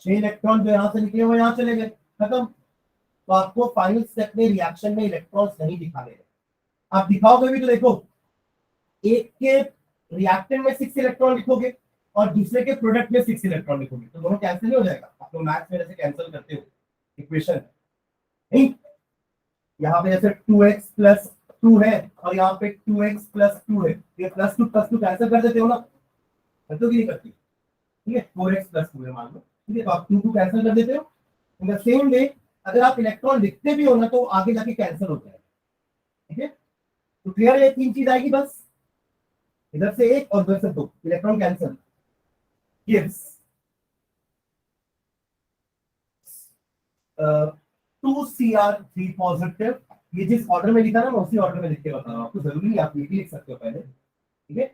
6 इलेक्ट्रॉन जो यहां से निकले वो यहां चले गए, खत्म. तो आपको फाइनल स्टेप में रिएक्शन में इलेक्ट्रॉन्स नहीं दिखाने हैं. आप दिखाओगे भी तो देखो, एक के रिएक्टेंट में 6 इलेक्ट्रॉन लिखोगे और दूसरे के प्रोडक्ट में 6 इलेक्ट्रॉन लिखोगे तो दोनों कैंसिल नहीं हो जाएगा. आप लोग मैथ्स में जैसे कैंसिल करते हो इक्वेशन, नहीं, यहाँ पे जैसे 2x प्लस 2 है और यहाँ पे 2x प्लस 2 है, ये प्लस टू कैंसिल कर देते हो ना, तो नहीं करती. ठीक है, 4x प्लस 2 है मान लो. ठीक है, तो आप 2 कैंसिल कर देते हो. इन द सेम वे अगर आप इलेक्ट्रॉन लिखते भी हो ना तो आगे जाके कैंसिल होता है. ठीक है, तो क्लियर है, 3 चीज आएगी बस, इधर से 1 और उधर से 2 electron cancel gives 2 Cr3 positive. ये जिस ऑर्डर में लिखा ना मैं उसी ऑर्डर में लिख के बता रहा हूँ, आपको जरूरी नहीं आप ये भी लिख सकते हो पहले. ठीक है,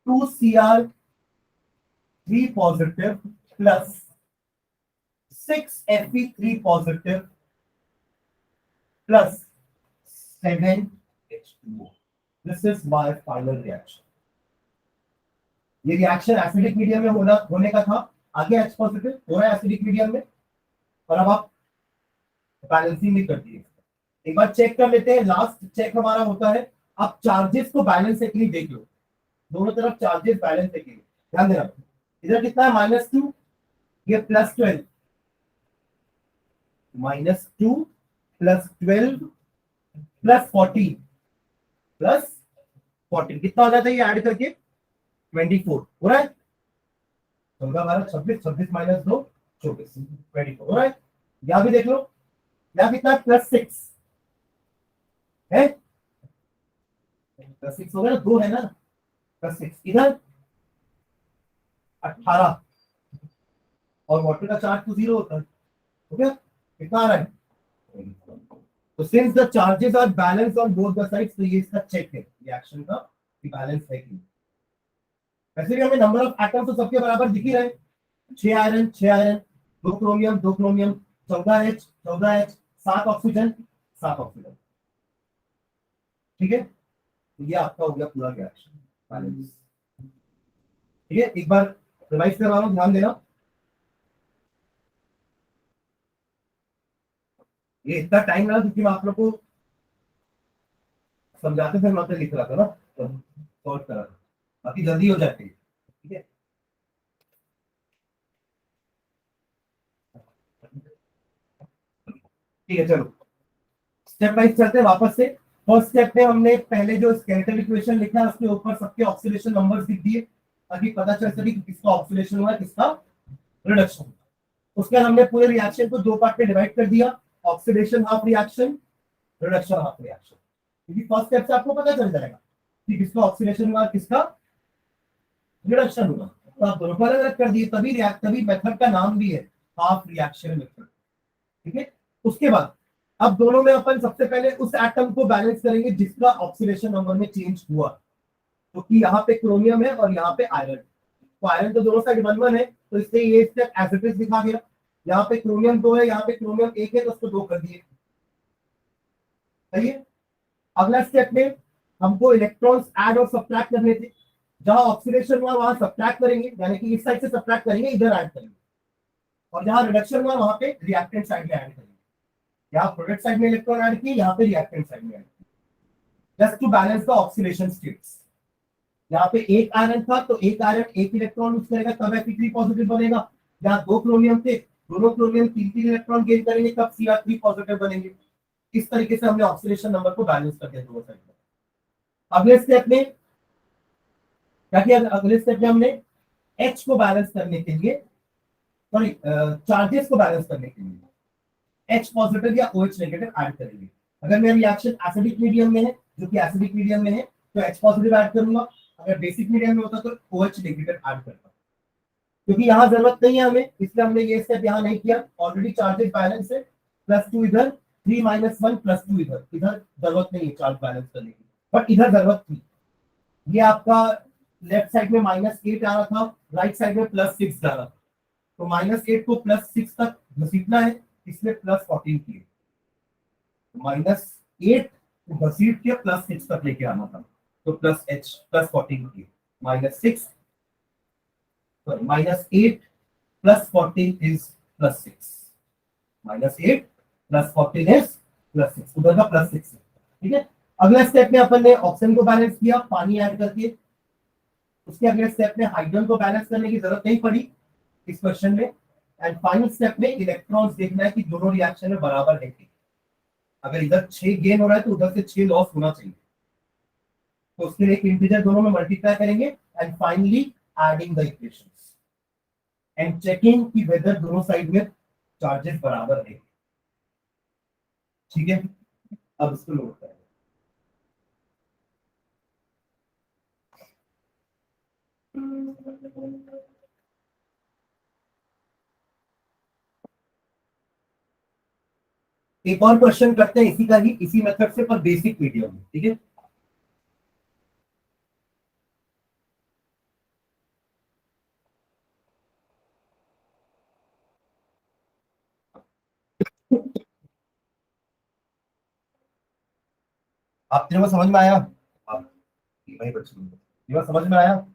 2 Cr3 positive plus 6 Fe3 positive plus 7H2O. This is my final reaction. ये रिएक्शन एसिडिक मीडियम में होने का था, आगे H पॉजिटिव हो रहा है एसिडिक मीडियम में, और अब आप बैलेंसिंग भी कर दिए. एक बार चेक कर लेते हैं, लास्ट चेक हमारा होता है. आप चार्जेस को बैलेंस एक नहीं देख लो, दोनों तरफ चार्जेस बैलेंस देखेंगे. ध्यान देना, इधर कितना है -2, ये +12, -2 प्लस 12 प्लस 14 प्लस 14 कितना हो जाता है ये ऐड करके 24 हो रहा है. 14 12 26 26 माइनस 2 24 24 हो रहा है. यहां भी देख लो, यहां कितना +6 है, +6 हो गया ना, 2 है ना, +6 इधर 18 और वाटर का चार्ज तो 0 होता है. ओके, कितना आ रहा है? तो since the charges are balance on both the sides, तो ये इसका चेक है रिएक्शन का कि बैलेंस है कि. वैसे भी हमें नंबर ऑफ एटम्स तो सबके बराबर दिख ही रहे. 6 iron 2 chromium 14H 7 oxygen 7 oxygen. ठीक है, ये आपका हो गया पूरा रिएक्शन बैलेंस. ठीक है, एक बार रिवाइज करवा रहा हूं, ध्यान देना. ये इतना टाइम लगा क्योंकि मैं आप लोग को समझाते थे, मैं लिख रहा था ना, तो सॉल्व करा था, बाकी जल्दी हो जाती है। ठीक है, ठीक है, चलो स्टेप बाय चलते हैं वापस से। फर्स्ट स्टेप में हमने पहले जो स्केलेटल इक्वेशन लिखा है उसके ऊपर सबके ऑक्सीडेशन नंबर्स लिख दिए, ताकि पता चल सके कि किसका ऑक्सीडेशन हुआ है, किसका रिडक्शन हुआ। उसके बाद हमने पूरे रिएक्शन को दो पार्ट में डिवाइड कर दिया, oxidation half reaction, reduction half reaction. क्योंकि फर्स्ट स्टेप से आपको पता चल जाएगा कि किसका ऑक्सीडेशन हुआ, किसका रिडक्शन हुआ। तो आप दोनों को अलग अलग कर दिए, तभी मेथड का नाम भी है हाफ रिएक्शन मेथड। ठीक है, उसके बाद अब दोनों में अपन सबसे पहले उस एटम को बैलेंस करेंगे जिसका ऑक्सीडेशन नंबर में चेंज हुआ, तो कि यहाँ पे क्रोमियम है और यहाँ पे आयरन। तो आयरन तो दोनों साइड 1 1 है, तो इसलिए ये स्टेप एज इट इज दिखा गया। यहाँ पे क्रोमियम 2 है, यहाँ पे क्रोमियम 1 है, तो उसको 2 कर दिए। सही है। अगला स्टेप में हमको इलेक्ट्रॉन्स ऐड और सब्ट्रैक्ट करने थे। जहां ऑक्सीडेशन हुआ वहां सब्ट्रैक्ट करेंगे, यानी कि इस साइड से सब्ट्रैक्ट करेंगे, इधर ऐड करेंगे। और जहां रिडक्शन हुआ वहां पे रिएक्टेंट साइड में ऐड करेंगे। यहाँ प्रोडक्ट साइड में इलेक्ट्रॉन ऐड किए, यहाँ पे रिएक्टेंट साइड में ऐड किए, just to balance the oxidation states. यहाँ पे एक आयरन था तो एक आयरन एक इलेक्ट्रॉन यूज करेगा, तब Fe3 पॉजिटिव बनेगा। यहाँ दो क्रोमियम थे, दोनों क्रोमियम तीन तीन इलेक्ट्रॉन गेन करेंगे, तब Cr3 पॉजिटिव बनेंगे। इस तरीके से हमने ऑक्सीडेशन नंबर को बैलेंस कर दिया दोनों साइड में। अगले स्टेप में क्या किया, अगले स्टेप में हमने एच को बैलेंस करने के लिए, सॉरी चार्जेस को बैलेंस करने के लिए एच पॉजिटिव या OH नेगेटिव ऐड करेंगे। अगर मेरा रिएक्शन एसिडिक मीडियम में है, जो कि एसिडिक मीडियम में है, तो H पॉजिटिव ऐड करूंगा। अगर बेसिक मीडियम में होता तो OH नेगेटिव ऐड करता। क्योंकि यहाँ जरूरत नहीं है हमें, इसलिए हमने ये स्टेप यहाँ नहीं किया, ऑलरेडी चार्जेस बैलेंस है। +2 इधर, 3 - 1 +2 इधर, इधर जरूरत नहीं है चार्ज बैलेंस करने की, बट इधर जरूरत थी। ये आपका लेफ्ट साइड में -8 आ रहा था, राइट साइड में +6 जा रहा था, तो -8 को +6 तक घसीटना है, इसलिए +14 किए। -8 घसीट के +6 तक लेके आना था, तो +H +14 किए। -6 सॉरी -8 +14 इज +6, -8 +14 इज +6, उधर का +6 है। ठीक है, अगले स्टेप में अपन ने ऑक्सीजन को बैलेंस किया पानी ऐड करके। उसके अगले स्टेप में हाइड्रोजन को बैलेंस करने की जरूरत नहीं पड़ी इस क्वेश्चन में। एंड फाइनल स्टेप में इलेक्ट्रॉन्स देखना है कि दोनों रिएक्शन में बराबर है। अगर इधर 6 गेन हो रहा है तो उधर से 6 लॉस होना चाहिए, तो उसके लिए एक इंटीजर दोनों में मल्टीप्लाई करेंगे and finally adding the equations and checking कि वेदर दोनों साइड में चार्जेस बराबर है। ठीक है, अब इसको लोड करें। एक और क्वेश्चन करते हैं इसी का ही, इसी मेथड से, पर बेसिक मीडियम में। ठीक है, आप तीनों को समझ में आया? आप वही बच्चे ये बात समझ में आया?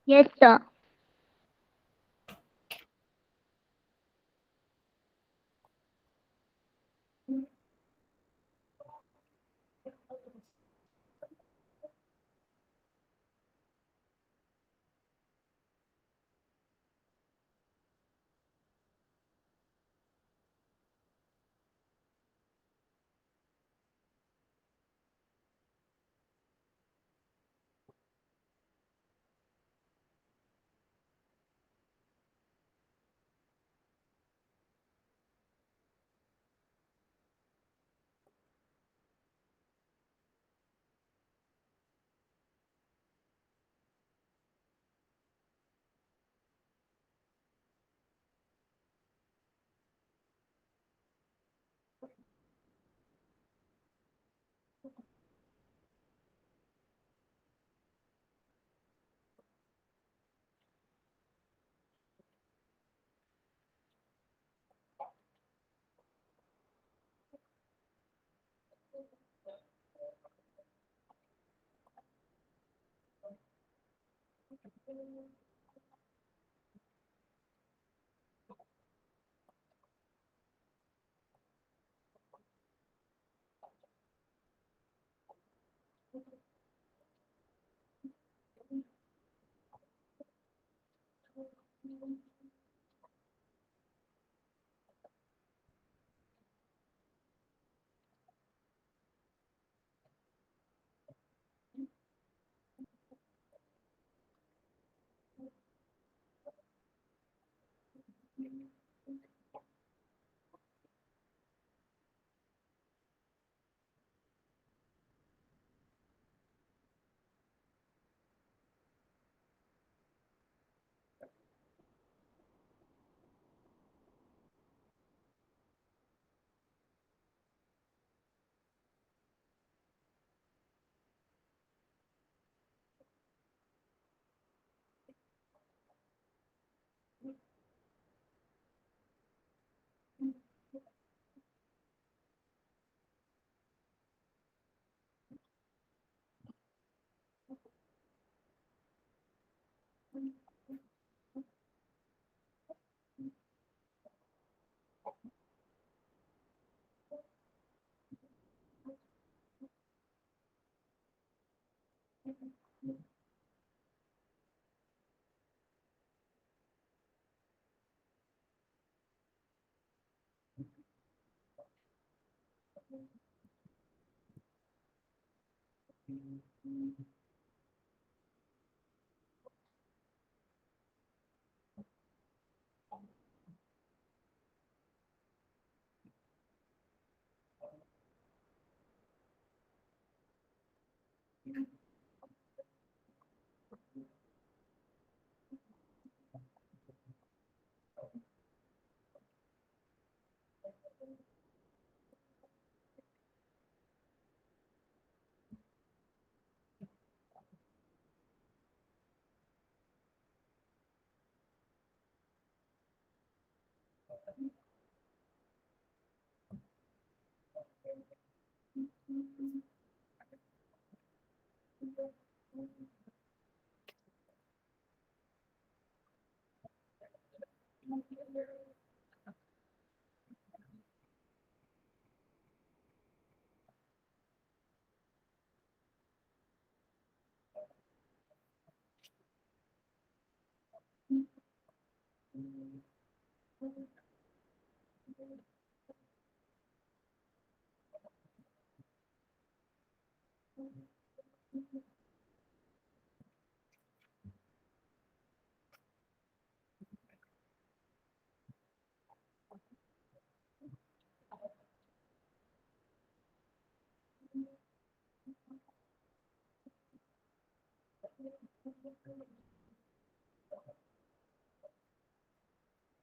Yes sir.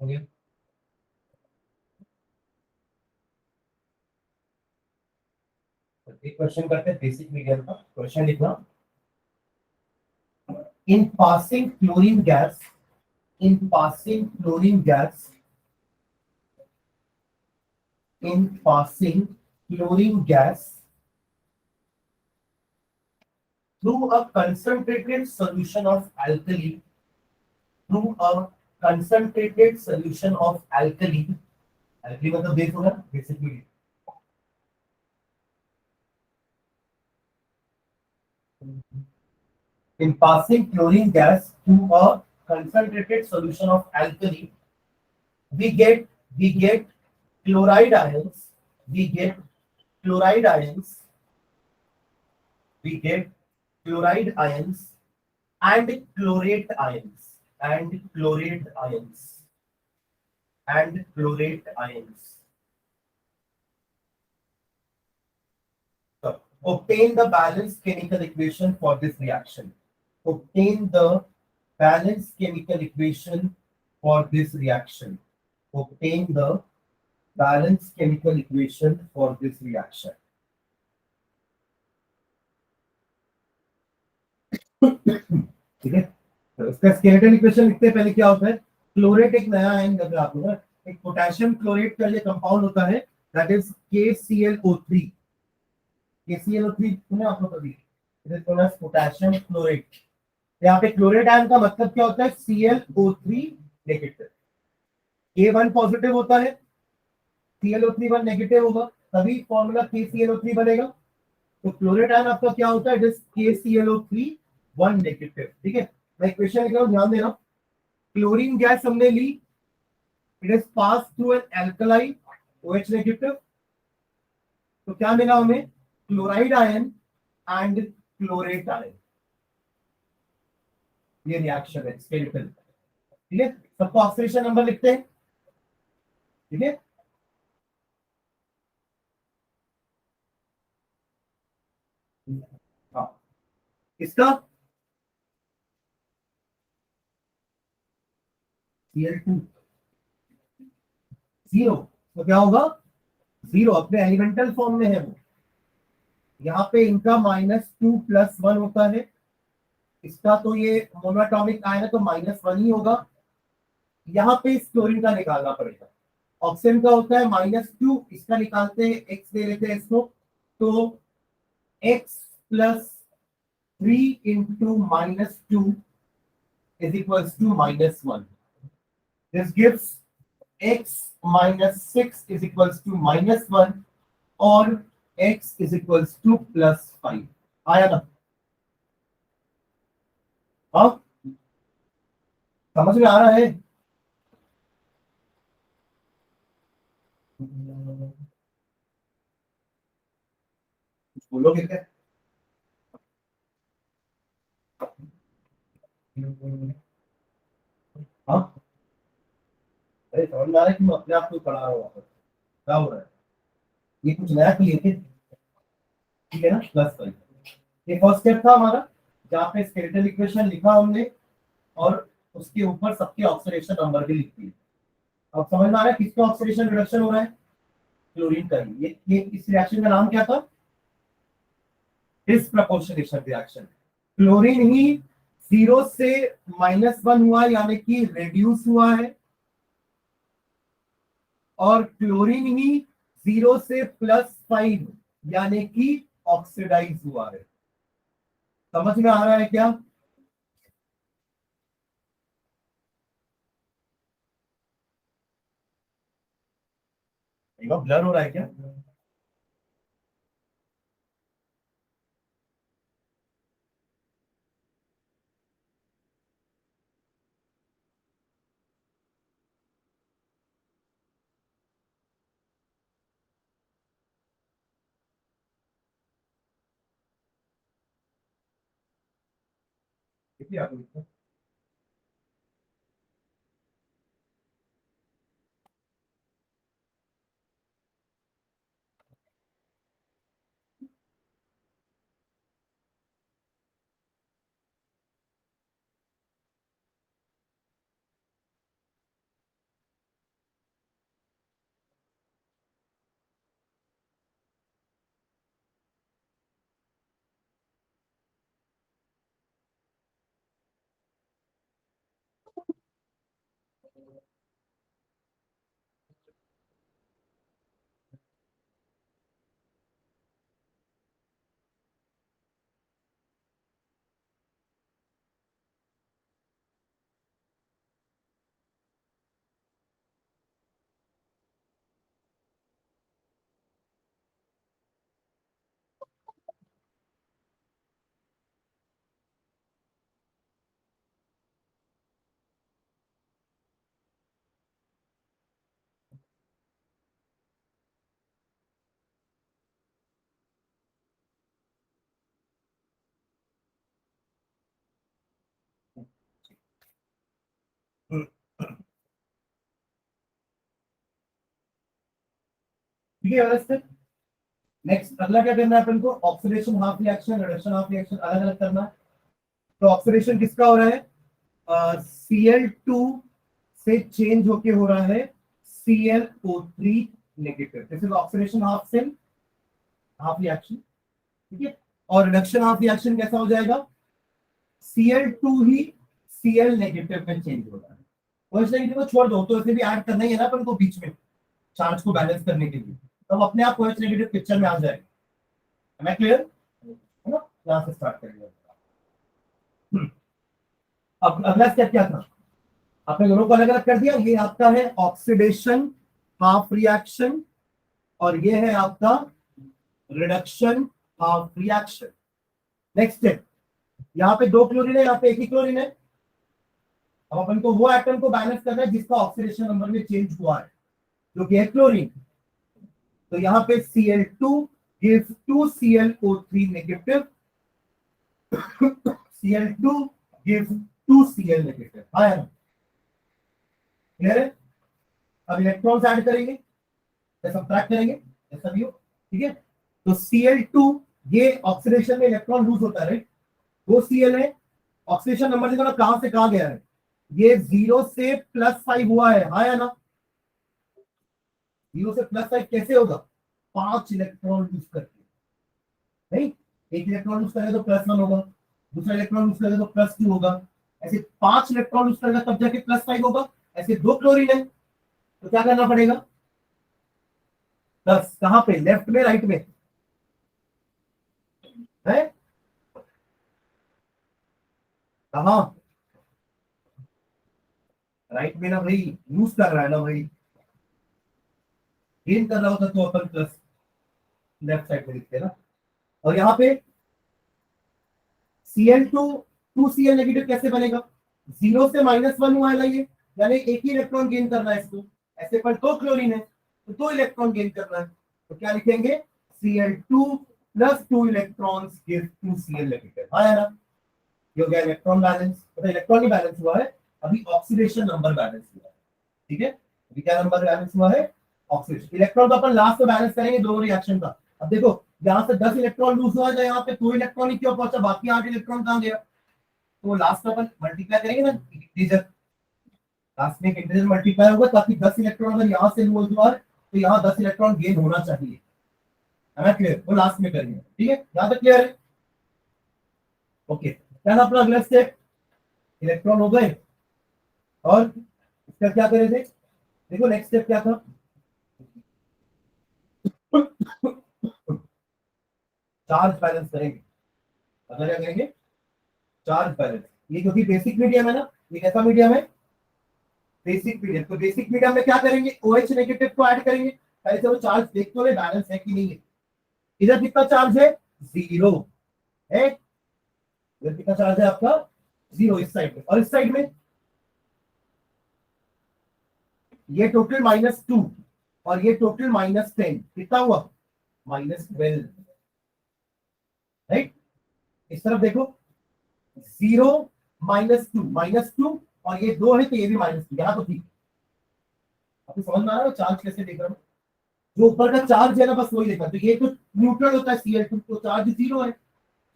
Okay. एक क्वेश्चन करते हैं बेसिक मीडियम का क्वेश्चन लिखना इन passing chlorine gas in passing chlorine gas through a concentrated solution of alkali मतलब बेस होगा basically in passing chlorine gas through a concentrated solution of alkali we get chloride ions we get chloride ions and chlorate ions. So, obtain the balanced chemical equation for this reaction. Obtain the balanced chemical equation for this reaction. Obtain the balanced chemical equation for this reaction. ठीक है, तो इसका skeleton equation लिखते हैं पहले क्या होता है क्लोरेट एक नया आयन लग रहा है आपको ना एक पोटेशियम क्लोरेट का ये कंपाउंड होता है दैट इज KClO3 सुने आप लोग कभी it is known as potassium chlorate यहाँ पे क्लोरेट आयन का मतलब क्या होता है ClO3 नेगेटिव K1 पॉजिटिव होता है ClO3 1 नेगेटिव होगा तभी फॉर्मूला KClO3 बनेगा तो क्लोरेट आयन आपका क्या होता है इट इज KClO3 1 नेगेटिव ठीक है मैं इक्वेशन लिख रहा हूं ध्यान देना क्लोरीन गैस हमने ली it is pass through an alkaline OH negative तो क्या मिला हमें chloride ion and chlorate ion ये रिएक्शन है स्केलेटल ठीक है सबको ऑक्सीडेशन नंबर लिखते हैं ठीक है हाँ इसका Cl2 0 तो क्या होगा 0 अपने एलिमेंटल फॉर्म में है वो यहाँ पे इनका -2 + 1 होता है इसका तो ये मोनोएटॉमिक आयन है तो -1 ही होगा यहाँ पे इस क्लोरीन का निकालना पड़ेगा ऑक्सीजन का होता है -2 इसका निकालते हैं x दे लेते हैं इसको तो x + 3 × -2 is equals to -1 this gives x - 6 is equals to -1 और x is equals to +5 आया ना हाँ, समझ में आ रहा है? कुछ बोलोगे क्या? हाँ, अरे समझ में आ रहा है कि मैं अपने आप को पढ़ा रहा हूँ वहाँ पर। क्या हो रहा है? ये कुछ नया क्लियर है? ठीक है ना, +5। ये फर्स्ट स्टेप था हमारा, जहाँ पे स्केलेटल इक्वेशन लिखा हमने और उसके ऊपर सबके ऑक्सीडेशन नंबर भी लिख दिए। अब समझ में आ रहा है किसका ऑक्सीडेशन रिडक्शन हो रहा है? क्लोरीन का ही। ये इस रिएक्शन का नाम क्या था? Disproportionation reaction. क्लोरीन ही 0 से -1 हुआ, यानी कि रेड्यूस हुआ है, और क्लोरीन ही 0 से +5 यानी कि ऑक्सीडाइज हुआ है। समझ में आ रहा है क्या? ब्लर हो रहा है क्या? देखिए आप इसको। ठीक है, व्यवस्थित। नेक्स्ट अगला क्या करना है अपन को? Oxidation half reaction, reduction half reaction अलग अलग करना है। तो ऑक्सीडेशन किसका हो रहा है? Cl2 से चेंज होके हो रहा है ClO3 negative. This is oxidation half cell half reaction. ठीक है, और रिडक्शन हाफ रिएक्शन कैसा हो जाएगा? Cl2 ही Cl नेगेटिव में चेंज हो रहा है। और इस नेगेटिव को छोड़ दो, तो इसे भी ऐड करना ही है ना अपन को बीच में, चार्ज को बैलेंस करने के लिए। तब अपने आप OH नेगेटिव पिक्चर में आ जाएगा। Am I clear? है ना? यहाँ से स्टार्ट करेंगे। अब अगला स्टेप क्या था? आपने दोनों को अलग अलग कर दिया। ये आपका है ऑक्सीडेशन हाफ रिएक्शन, और ये है आपका reduction half reaction. Next step, यहाँ पे 2 क्लोरीन है, यहाँ पे 1 ही क्लोरीन है। अब अपन को वो एटम को बैलेंस करना है जिसका ऑक्सीडेशन नंबर में चेंज हुआ है, जो कि है क्लोरीन। तो यहाँ पे Cl2 gives 2ClO3 negative, Cl2 gives 2Cl negative. हाँ है ना? क्लियर है? अब इलेक्ट्रॉन्स ऐड करेंगे या सब्ट्रैक्ट करेंगे, ऐसा भी हो। ठीक है, तो Cl2, ये ऑक्सीडेशन में इलेक्ट्रॉन लूज होता है, राइट? 2 Cl है। ऑक्सीडेशन नंबर देखो ना कहां से कहां गया है। ये 0 से +5 हुआ है, हाँ या ना? 0 से +5 कैसे होगा? 5 इलेक्ट्रॉन लूज करके, नहीं? एक इलेक्ट्रॉन लूज करेगा तो +1 होगा, दूसरा इलेक्ट्रॉन लूज करेगा तो +2 होगा, ऐसे 5 इलेक्ट्रॉन लूज करेगा तब जाके +5 होगा। ऐसे 2 क्लोरीन है, तो क्या करना पड़ेगा? 10 कहां पे? लेफ्ट में राइट में है? कहां? राइट में ना भाई, यूज कर रहा है ना भाई। गेन कर रहा होता तो अपन प्लस लेफ्ट साइड में लिखते ना। और यहाँ पे Cl2 2Cl नेगेटिव कैसे बनेगा? 0 से -1 हुआ है ना ये, यानी एक ही इलेक्ट्रॉन गेन करना है इसको। ऐसे पर 2 क्लोरीन है तो 2 इलेक्ट्रॉन गेन करना है, तो क्या लिखेंगे? Cl2 plus 2 electrons give 2Cl negative. आया ना? ये हो गया इलेक्ट्रॉन बैलेंस। मतलब इलेक्ट्रॉन ही बैलेंस हुआ है, अभी ऑक्सीडेशन नंबर बैलेंस हुआ है। ठीक है, अभी क्या नंबर बैलेंस हुआ है? ऑक्सीडेशन। इलेक्ट्रॉन तो अपन लास्ट में बैलेंस करेंगे दोनों रिएक्शन का। अब देखो यहां से 10 इलेक्ट्रॉन लूज हुआ है, यहाँ पे 2 इलेक्ट्रॉन ही क्यों पहुंचा, बाकी 8 इलेक्ट्रॉन कहां गया? तो लास्ट में अपन मल्टीप्लाई करेंगे ना इंटीजर, लास्ट में एक इंटीजर मल्टीप्लाई होगा, ताकि 10 इलेक्ट्रॉन अगर यहाँ से लूज हुआ है तो यहाँ 10 इलेक्ट्रॉन गेन होना चाहिए। है ना क्लियर? वो लास्ट में करेंगे। ठीक है, यहाँ तक क्लियर है? ओके, क्या ना अपना अगला स्टेप, इलेक्ट्रॉन हो गए और इसका क्या करे थे? देखो नेक्स्ट स्टेप क्या था, चार्ज बैलेंस करेंगे। अगर क्या करेंगे? Charge balance. ये क्योंकि बेसिक मीडियम है ना, ये कैसा मीडियम है? Basic medium. तो बेसिक मीडियम में क्या करेंगे? OH नेगेटिव को ऐड करेंगे। पहले से वो चार्ज देख तो ले बैलेंस है कि नहीं है। इधर कितना चार्ज है? 0 है। इधर कितना चार्ज है आपका? 0 इस साइड में, और इस साइड में ये टोटल -2 और ये टोटल -10, कितना हुआ? -12। राइट, इस तरफ देखो 0 -2 और ये 2 है तो ये भी -2, यहां तो ठीक। आपको समझ में आ रहा है चार्ज कैसे देख रहा हूं? जो ऊपर का चार्ज है ना, बस वही देखा। तो ये तो न्यूट्रल होता है Cl2, तो चार्ज 0 है।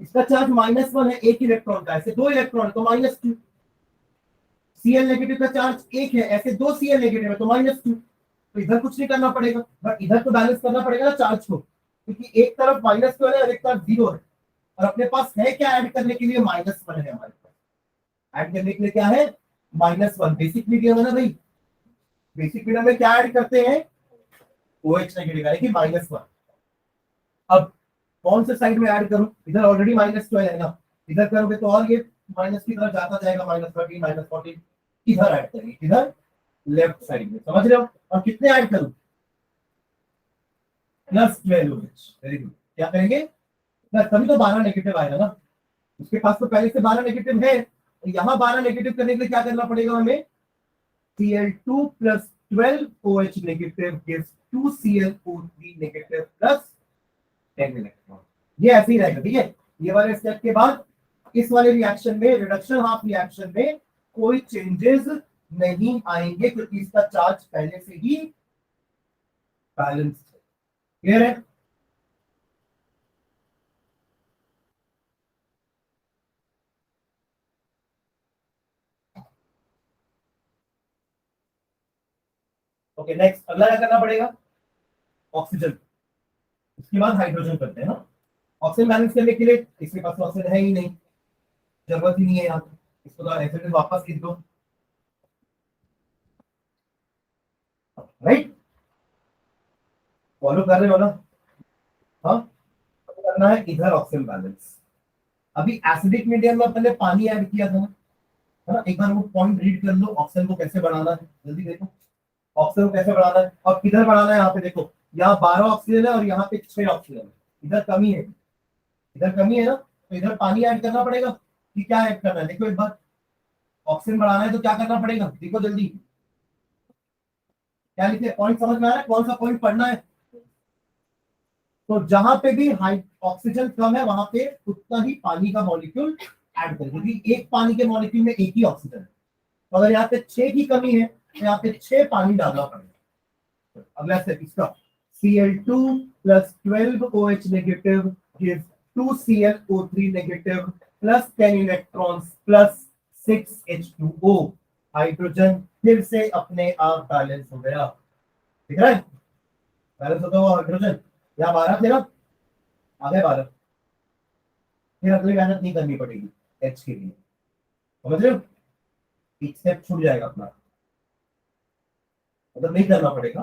इसका चार्ज -1 है, एक इलेक्ट्रॉन का, ऐसे 2 इलेक्ट्रॉन तो -2। Cl नेगेटिव का चार्ज 1 है, ऐसे 2 Cl नेगेटिव है तो -2। तो इधर कुछ नहीं करना पड़ेगा, बट इधर तो बैलेंस करना पड़ेगा ना चार्ज को, क्योंकि एक तरफ -12 है और एक तरफ 0 है, और अपने पास है क्या ऐड करने के लिए? -1 है हमारे पास। ऐड करने के लिए क्या है? -1। बेसिक मीडियम है ना भाई, बेसिक मीडियम में क्या ऐड करते हैं? OH नेगेटिव यानी कि -1। अब कौन से साइड में ऐड करूं? इधर ऑलरेडी -12 है ना, इधर करोगे तो और ये माइनस की तरफ जाता जाएगा, -13 -14। इधर ऐड करेंगे, इधर लेफ्ट साइड में, समझ रहे हो? और कितने ऐड करूं? +12 OH। Very good. क्या करेंगे? तभी तो 12 नेगेटिव आएगा ना, उसके पास तो पहले से 12 नेगेटिव है, तो यहाँ 12 नेगेटिव करने के लिए क्या करना पड़ेगा हमें? Cl2 plus 12 OH negative gives 2ClO3 negative plus 10 electron. ये ऐसे ही रहेगा। ठीक है, ये वाले स्टेप के बाद इस वाले रिएक्शन में, रिडक्शन हाफ रिएक्शन में कोई चेंजेस नहीं आएंगे, क्योंकि इसका चार्ज पहले से ही बैलेंस है। क्लियर है? ओके, नेक्स्ट अगला क्या करना पड़ेगा? ऑक्सीजन। उसके बाद हाइड्रोजन करते हैं ना। ऑक्सीजन बैलेंस करने के लिए इसके पास ऑक्सीजन है ही नहीं, जरूरत ही नहीं है यहाँ पे, इसको तो ऐसे में वापस लिख दो। राइट, फॉलो कर रहे हो ना? हाँ, तो करना है इधर ऑक्सीजन बैलेंस। अभी एसिडिक मीडियम में पहले पानी ऐड किया था ना, है ना? एक बार वो पॉइंट रीड कर लो, ऑक्सीजन को कैसे बढ़ाना है, जल्दी देखो। ऑक्सीजन को कैसे बढ़ाना है और किधर बढ़ाना है? यहाँ पे देखो, यहाँ 12 ऑक्सीजन है और यहाँ पे 6 ऑक्सीजन है, इधर कमी है, इधर कमी है ना, तो इधर पानी ऐड करना पड़ेगा। कि क्या ऐड करना है देखो एक बार, ऑक्सीजन बढ़ाना है तो क्या करना पड़ेगा? देखो जल्दी, क्या लिखे? पॉइंट समझ में आ रहा है? कौन सा पॉइंट पढ़ना है? तो जहां पे भी हाई ऑक्सीजन कम है, वहां पे उतना ही पानी का मॉलिक्यूल ऐड करें, क्योंकि एक पानी के मॉलिक्यूल में एक ही ऑक्सीजन है। तो अगर यहाँ पे 6 की कमी है तो यहाँ पे 6 पानी डालना पड़ेगा। अगला स्टेप इसका, Cl2 plus 12 OH negative gives 2ClO3 negative plus 10 electrons plus 6 H2O। Hydrogen फिर से अपने आप बैलेंस हो गया। ठीक है, बैलेंस होता हुआ हाइड्रोजन। यहाँ 12 थे ना, आ गए 12। फिर अगली मेहनत नहीं करनी पड़ेगी H के लिए, समझ रहे हो? एक स्टेप छूट जाएगा अपना, मतलब नहीं करना पड़ेगा,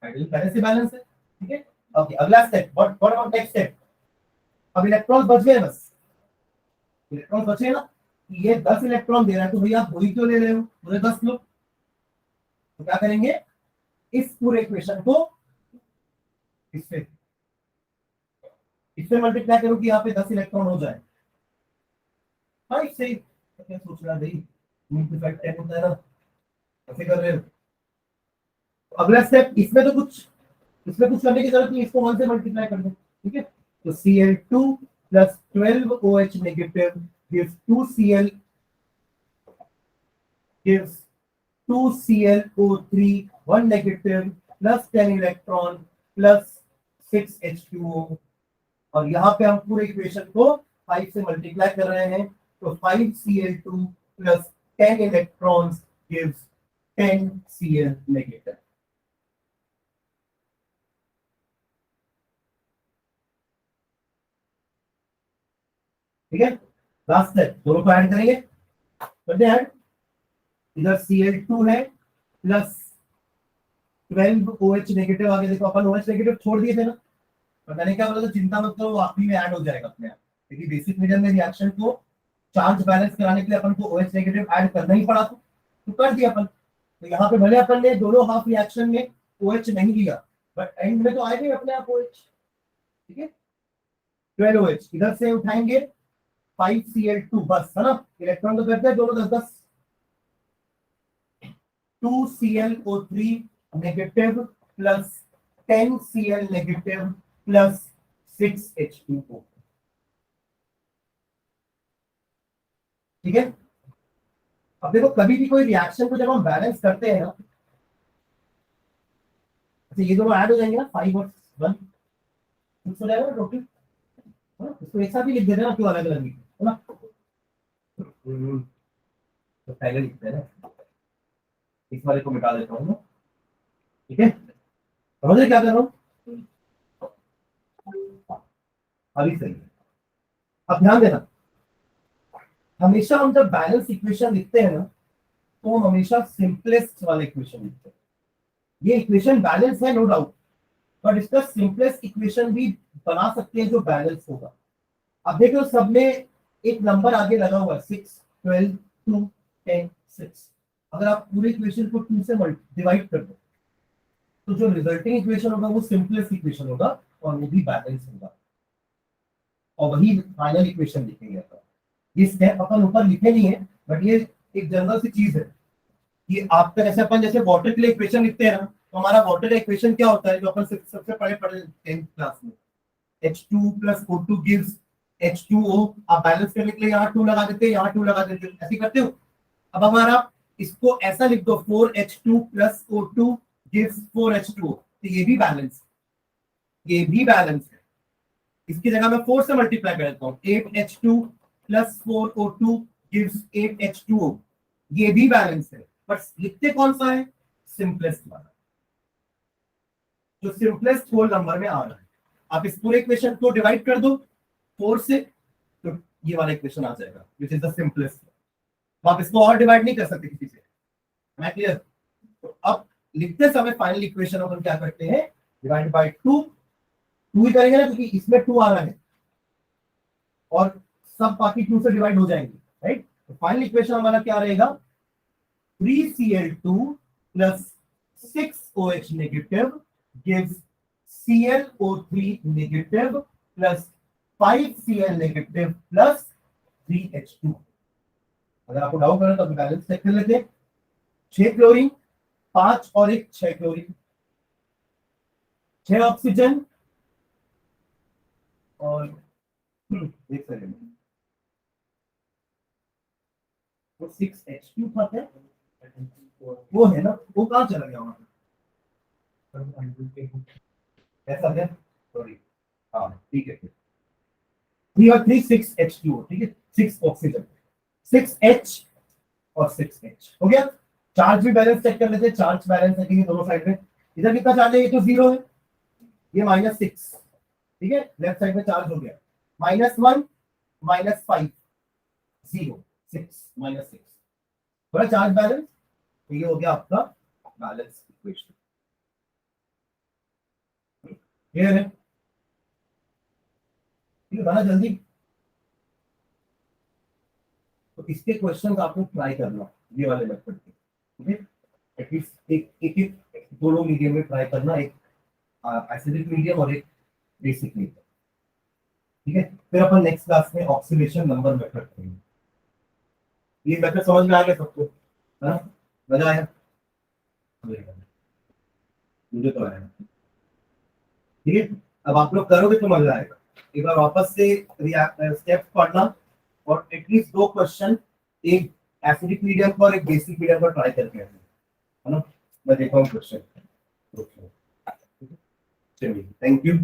हाइड्रोजन पहले से बैलेंस है। ठीक है, ओके अगला step, what about next step? अब इलेक्ट्रॉन बच गए, बस इलेक्ट्रॉन बचे ना, ये 10 इलेक्ट्रॉन दे रहा है, तो भैया आप वही क्यों ले रहे हो? मुझे 10 लो। तो क्या करेंगे? इस पूरे इक्वेशन को इससे इससे मल्टीप्लाई करो कि यहाँ पे 10 इलेक्ट्रॉन हो जाए। 5 से क्या सोच रहा भाई, 10 होता है ना, ऐसे कर रहे हो। अगला स्टेप, इसमें कुछ करने की जरूरत नहीं, इसको 1 से मल्टीप्लाई कर दो, ठीक है। तो Cl2 plus 12OH negative gives 2Cl gives 2ClO3 1 negative plus 10 electron plus 6H2O। और यहाँ पे हम पूरे इक्वेशन को 5 से मल्टीप्लाई कर रहे हैं, तो 5Cl2 plus 10 electrons gives 10Cl negative. ठीक है, लास्ट स्टेप, दोनों को ऐड करेंगे, करते हैं ऐड। इधर Cl2 है प्लस 12OH नेगेटिव, आगे देखो अपन OH नेगेटिव छोड़ दिए थे ना, पर मैंने क्या बोला था, चिंता मत करो, वो आखिरी में ऐड हो जाएगा अपने आप, क्योंकि बेसिक मीडियम में रिएक्शन को चार्ज बैलेंस कराने के लिए अपन को OH नेगेटिव ऐड करना ही पड़ा था, तो कर दिया अपन। तो यहाँ पे भले अपन ने दोनों हाफ रिएक्शन में OH नहीं लिया, बट एंड में तो आएगा अपने आप OH, ठीक है। 12OH इधर से उठाएंगे 5Cl2 बस, है ना, इलेक्ट्रॉन तो करते हैं दोनों 10-10, 2ClO3 negative plus 10Cl negative plus 6H2O, ठीक है। अब देखो, कभी भी कोई रिएक्शन को जब हम बैलेंस करते हैं ना, अच्छा ये दोनों ऐड हो जाएंगे ना, 5 और 1 फिक्स हो जाएगा टोटल, इसको एक साथ ही लिख देते हैं ना, क्यों अलग अलग लिख, है ना। तो पहले लिखते हैं ना, इस वाले को मिटा देता हूँ, ठीक है, समझ रहे क्या कर रहा हूँ, अभी सही है। अब ध्यान देना, हमेशा हम जब बैलेंस इक्वेशन लिखते हैं ना, तो हम हमेशा सिंपलेस्ट वाले इक्वेशन लिखते हैं। ये इक्वेशन बैलेंस है नो डाउट, बट इसका सिंपलेस्ट इक्वेशन भी बना सकते हैं जो बैलेंस होगा। अब देखो, सब में एक नंबर आगे लगा हुआ है 6, 12, 2, 10, 6। अगर आप पूरे इक्वेशन को 2 से डिवाइड कर दो, तो जो रिजल्टिंग इक्वेशन होगा वो सिंपलेस्ट इक्वेशन होगा, और वो भी बैलेंस होगा, और वही फाइनल इक्वेशन लिखेंगे अपन। ये स्टेप अपन ऊपर लिखे नहीं है, बट ये एक जनरल सी चीज है कि आपका जैसे अपन जैसे वाटर के लिए इक्वेशन लिखते हैं ना, तो हमारा वाटर का इक्वेशन क्या होता है, जो अपन सबसे पहले पढ़े 10th क्लास में, H2 plus O2 gives H2O। आप बैलेंस करने के लिए यहाँ 2 लगा देते हैं, यहाँ 2 लगा देते हैं, ऐसे करते हो। अब अगर आप इसको ऐसा लिख दो, 4H2 plus O2 gives 4H2O, तो ये भी बैलेंस, ये भी बैलेंस है। इसकी जगह मैं 4 से मल्टीप्लाई कर देता हूँ, 8H2 plus 4O2 gives 8H2O, ये भी बैलेंस है। पर लिखते कौन सा है, सिंपलेस्ट वाला, जो सिंपलेस्ट होल नंबर में आ रहा है। आप इस पूरे इक्वेशन को डिवाइड कर दो 4 से, तो ये वाला इक्वेशन आ जाएगा विच इज द सिंपलेस्ट। तो आप इसको और डिवाइड नहीं कर सकते किसी से, मैं क्लियर। तो अब लिखते समय फाइनल इक्वेशन अपन क्या करते हैं, डिवाइड बाय 2 ही करेंगे ना, क्योंकि इसमें 2 आ रहा है और सब बाकी 2 से डिवाइड हो जाएंगे, राइट। तो फाइनल इक्वेशन हमारा क्या रहेगा, 3Cl2 plus 6OH negative gives ClO3 negative plus 5Cl negative plus 3H2। अगर आपको डाउट है तो अभी बैलेंस चेक कर लेते हैं। 6 क्लोरीन, 5 और 1 6 क्लोरीन, 6 ऑक्सीजन और एक सेकंड, वो 6H2 था क्या, वो है ना, वो कहाँ चला गया वहां, ऐसा है, सॉरी, हाँ ठीक है, 3 और 3 6H2O, ठीक है, 6 ऑक्सीजन, 6H और 6H हो गया। चार्ज भी बैलेंस चेक कर लेते हैं, चार्ज बैलेंस है दोनों साइड में। इधर कितना चार्ज है, ये तो 0 है, ये -6, ठीक है, लेफ्ट साइड में चार्ज हो गया, -1 -5 0 6 -6, बड़ा चार्ज बैलेंस। तो ये हो गया आपका बैलेंस इक्वेशन, क्लियर है, ठीक है, बड़ा जल्दी। तो इसके क्वेश्चन आपको ट्राई करना, ये वाले मेथड के, ठीक है, एटलीस्ट एक दोनों मीडियम में ट्राई करना, एक एसिडिक मीडियम और एक बेसिक मीडियम, ठीक है। फिर अपन नेक्स्ट क्लास में ऑक्सीडेशन नंबर मेथड करेंगे। ये मेथड समझ में आ गया सबको, है ना? मजा आया? मुझे तो आया। ठीक है, अब आप लोग करोगे तो मजा आएगा। एक बार वापस से स्टेप्स पढ़ना और एटलीस्ट 2 क्वेश्चन, एक एसिडिक मीडियम पर एक बेसिक मीडियम पर ट्राई करके आना, है ना? मैं देखा हूँ क्वेश्चन। चलिए, थैंक यू।